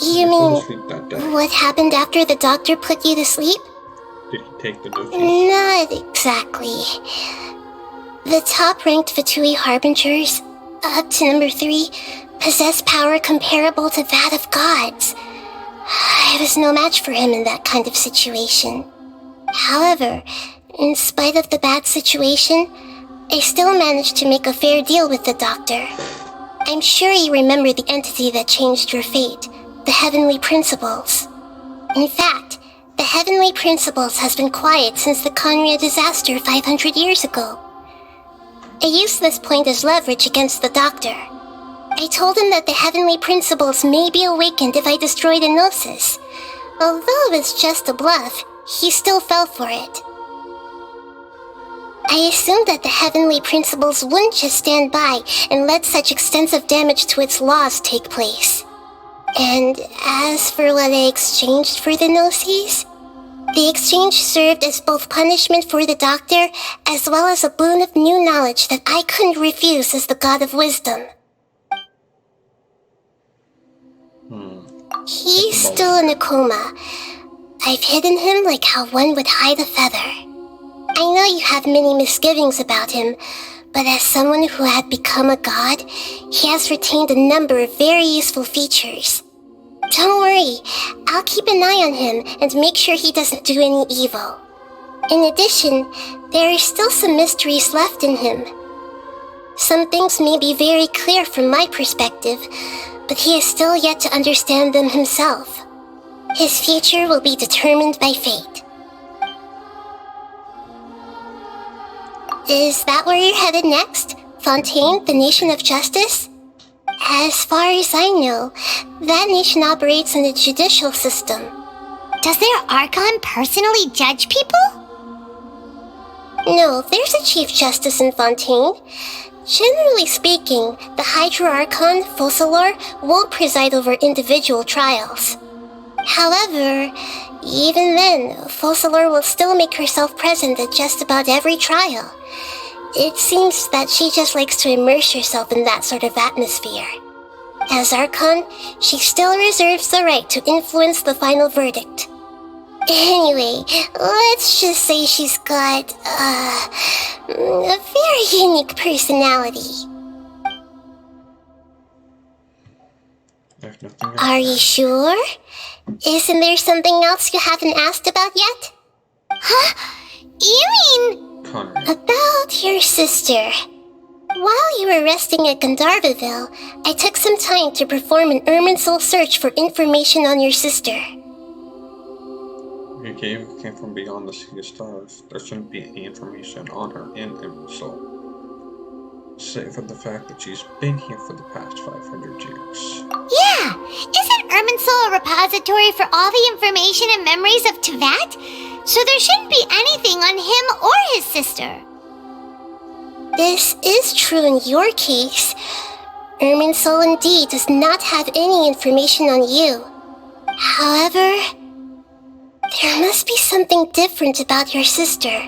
You mean, what happened after the doctor put you to sleep? Did he take the notes? Not exactly. The top-ranked Fatui Harbingers, up to number 3, possess power comparable to that of gods. I was no match for him in that kind of situation. However, in spite of the bad situation, I still managed to make a fair deal with the doctor. I'm sure you remember the entity that changed your fate, the Heavenly Principles. In fact, the Heavenly Principles has been quiet since the Conria disaster 500 years ago. I used this point as leverage against the Doctor. I told him that the Heavenly Principles may be awakened if I destroy the Gnosis. Although it was just a bluff, he still fell for it. I assumed that the Heavenly Principles wouldn't just stand by and let such extensive damage to its laws take place. And as for what I exchanged for the Gnosis, the exchange served as both punishment for the Doctor as well as a boon of new knowledge that I couldn't refuse as the God of Wisdom. He's still in a coma. I've hidden him like how one would hide a feather. I know you have many misgivings about him, but as someone who had become a god, he has retained a number of very useful features. Don't worry, I'll keep an eye on him and make sure he doesn't do any evil. In addition, there are still some mysteries left in him. Some things may be very clear from my perspective, but he is still yet to understand them himself. His future will be determined by fate. Is that where you're headed next? Fontaine, the Nation of Justice? As far as I know, that nation operates in the judicial system. Does their Archon personally judge people? No, there's a Chief Justice in Fontaine. Generally speaking, the Hydro Archon, Focalor, won't preside over individual trials. However, even then, Focalor will still make herself present at just about every trial. It seems that she just likes to immerse herself in that sort of atmosphere. As Archon, she still reserves the right to influence the final verdict. Anyway, let's just say she's got, a very unique personality. Are you sure? Isn't there something else you haven't asked about yet? Huh? You mean... About your sister. While you were resting at Gandharvaville, I took some time to perform an Irminsul search for information on your sister. Your cave came from beyond the Sea of Stars. There shouldn't be any information on her in Irminsul, save for the fact that she's been here for the past 500 years. Yeah! Isn't Irminsul a repository for all the information and memories of Tevat? So there shouldn't be anything on him or his sister. This is true in your case. Irminsul indeed does not have any information on you. However, there must be something different about your sister,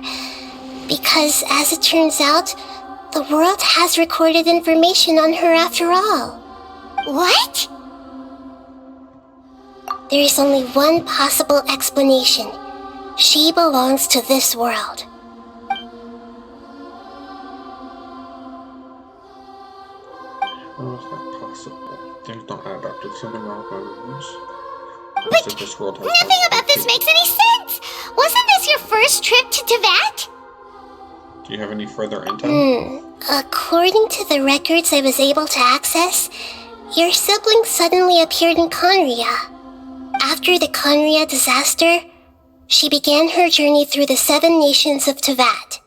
because as it turns out, the world has recorded information on her after all. What? There is only one possible explanation. She belongs to this world. How is that possible? Things don't add up to the same amount of moves. But this world has nothing about this makes any sense! Wasn't this your first trip to Tevat? Do you have any further intel? According to the records I was able to access, your sibling suddenly appeared in Conria. After the Conria disaster, she began her journey through the 7 nations of Tevat.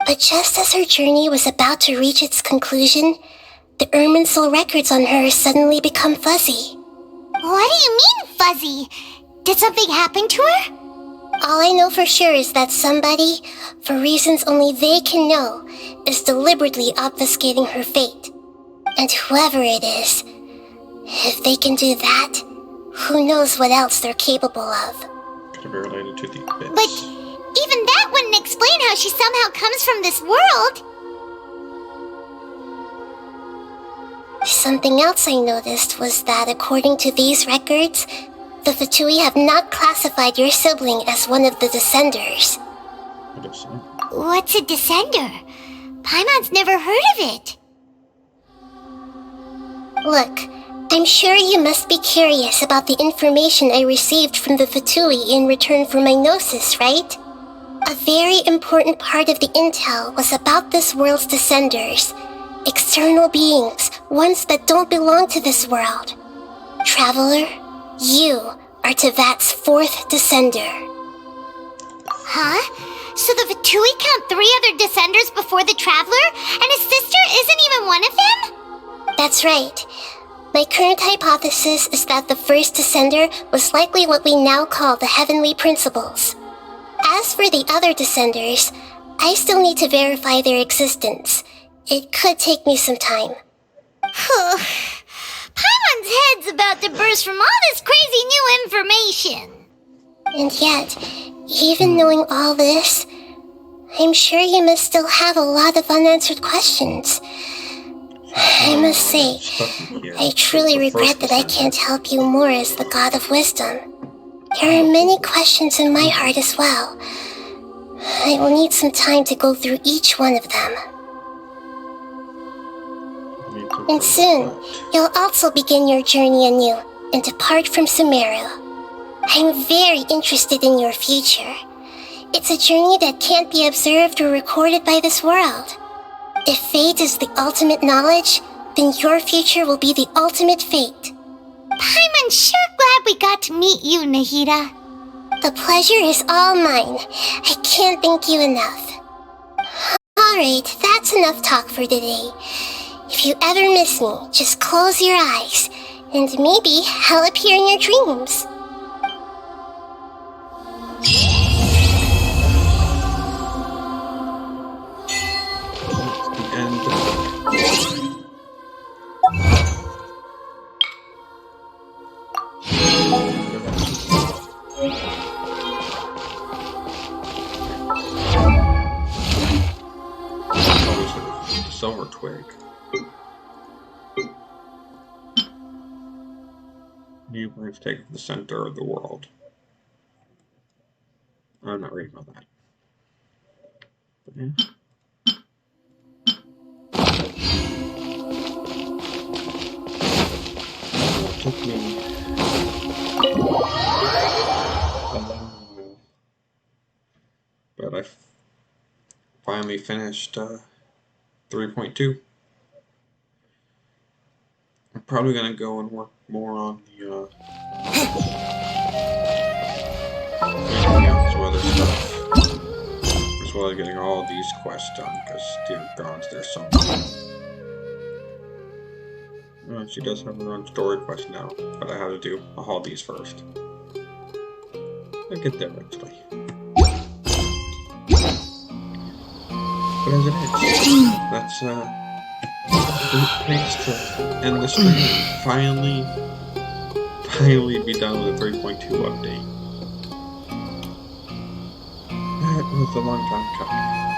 But just as her journey was about to reach its conclusion, the Irminsul records on her suddenly become fuzzy. What do you mean, fuzzy? Did something happen to her? All I know for sure is that somebody, for reasons only they can know, is deliberately obfuscating her fate. And whoever it is, if they can do that, who knows what else they're capable of. Could be related to the abyss. But even that wouldn't explain how she somehow comes from this world. Something else I noticed was that according to these records, the Fatui have not classified your sibling as one of the Descenders. What's a Descender? Paimon's never heard of it. Look, I'm sure you must be curious about the information I received from the Fatui in return for my Gnosis, right? A very important part of the intel was about this world's Descenders. External beings, ones that don't belong to this world. Traveler, You are Tevat's fourth descender. Huh? So the Vatui count 3 other descenders before the Traveler, and his sister isn't even one of them? That's right. My current hypothesis is that the first descender was likely what we now call the Heavenly Principles. As for the other descenders, I still need to verify their existence. It could take me some time. Paimon's head's about to burst from all this crazy new information. And yet, even knowing all this, I'm sure you must still have a lot of unanswered questions. I must say, I truly regret that I can't help you more as the God of Wisdom. There are many questions in my heart as well. I will need some time to go through each one of them. And soon, you'll also begin your journey anew and depart from Sumeru. I'm very interested in your future. It's a journey that can't be observed or recorded by this world. If fate is the ultimate knowledge, then your future will be the ultimate fate. Paimon's sure glad we got to meet you, Nahida. The pleasure is all mine. I can't thank you enough. Alright, that's enough talk for today. If you ever miss me, just close your eyes, and maybe I'll appear in your dreams. Silver twig. New life take the center of the world. I'm not reading about that. But yeah. It took me but I finally finished 3.2. I'm probably gonna go and work more on the some other stuff, as well as getting all these quests done. Because dear gods, there's so many. Oh, she does have her own story quest now, but I have to do all these first. I'll get there eventually. But as it is, that's a place to end the stream. Finally be done with the 3.2 update. That was a long time coming.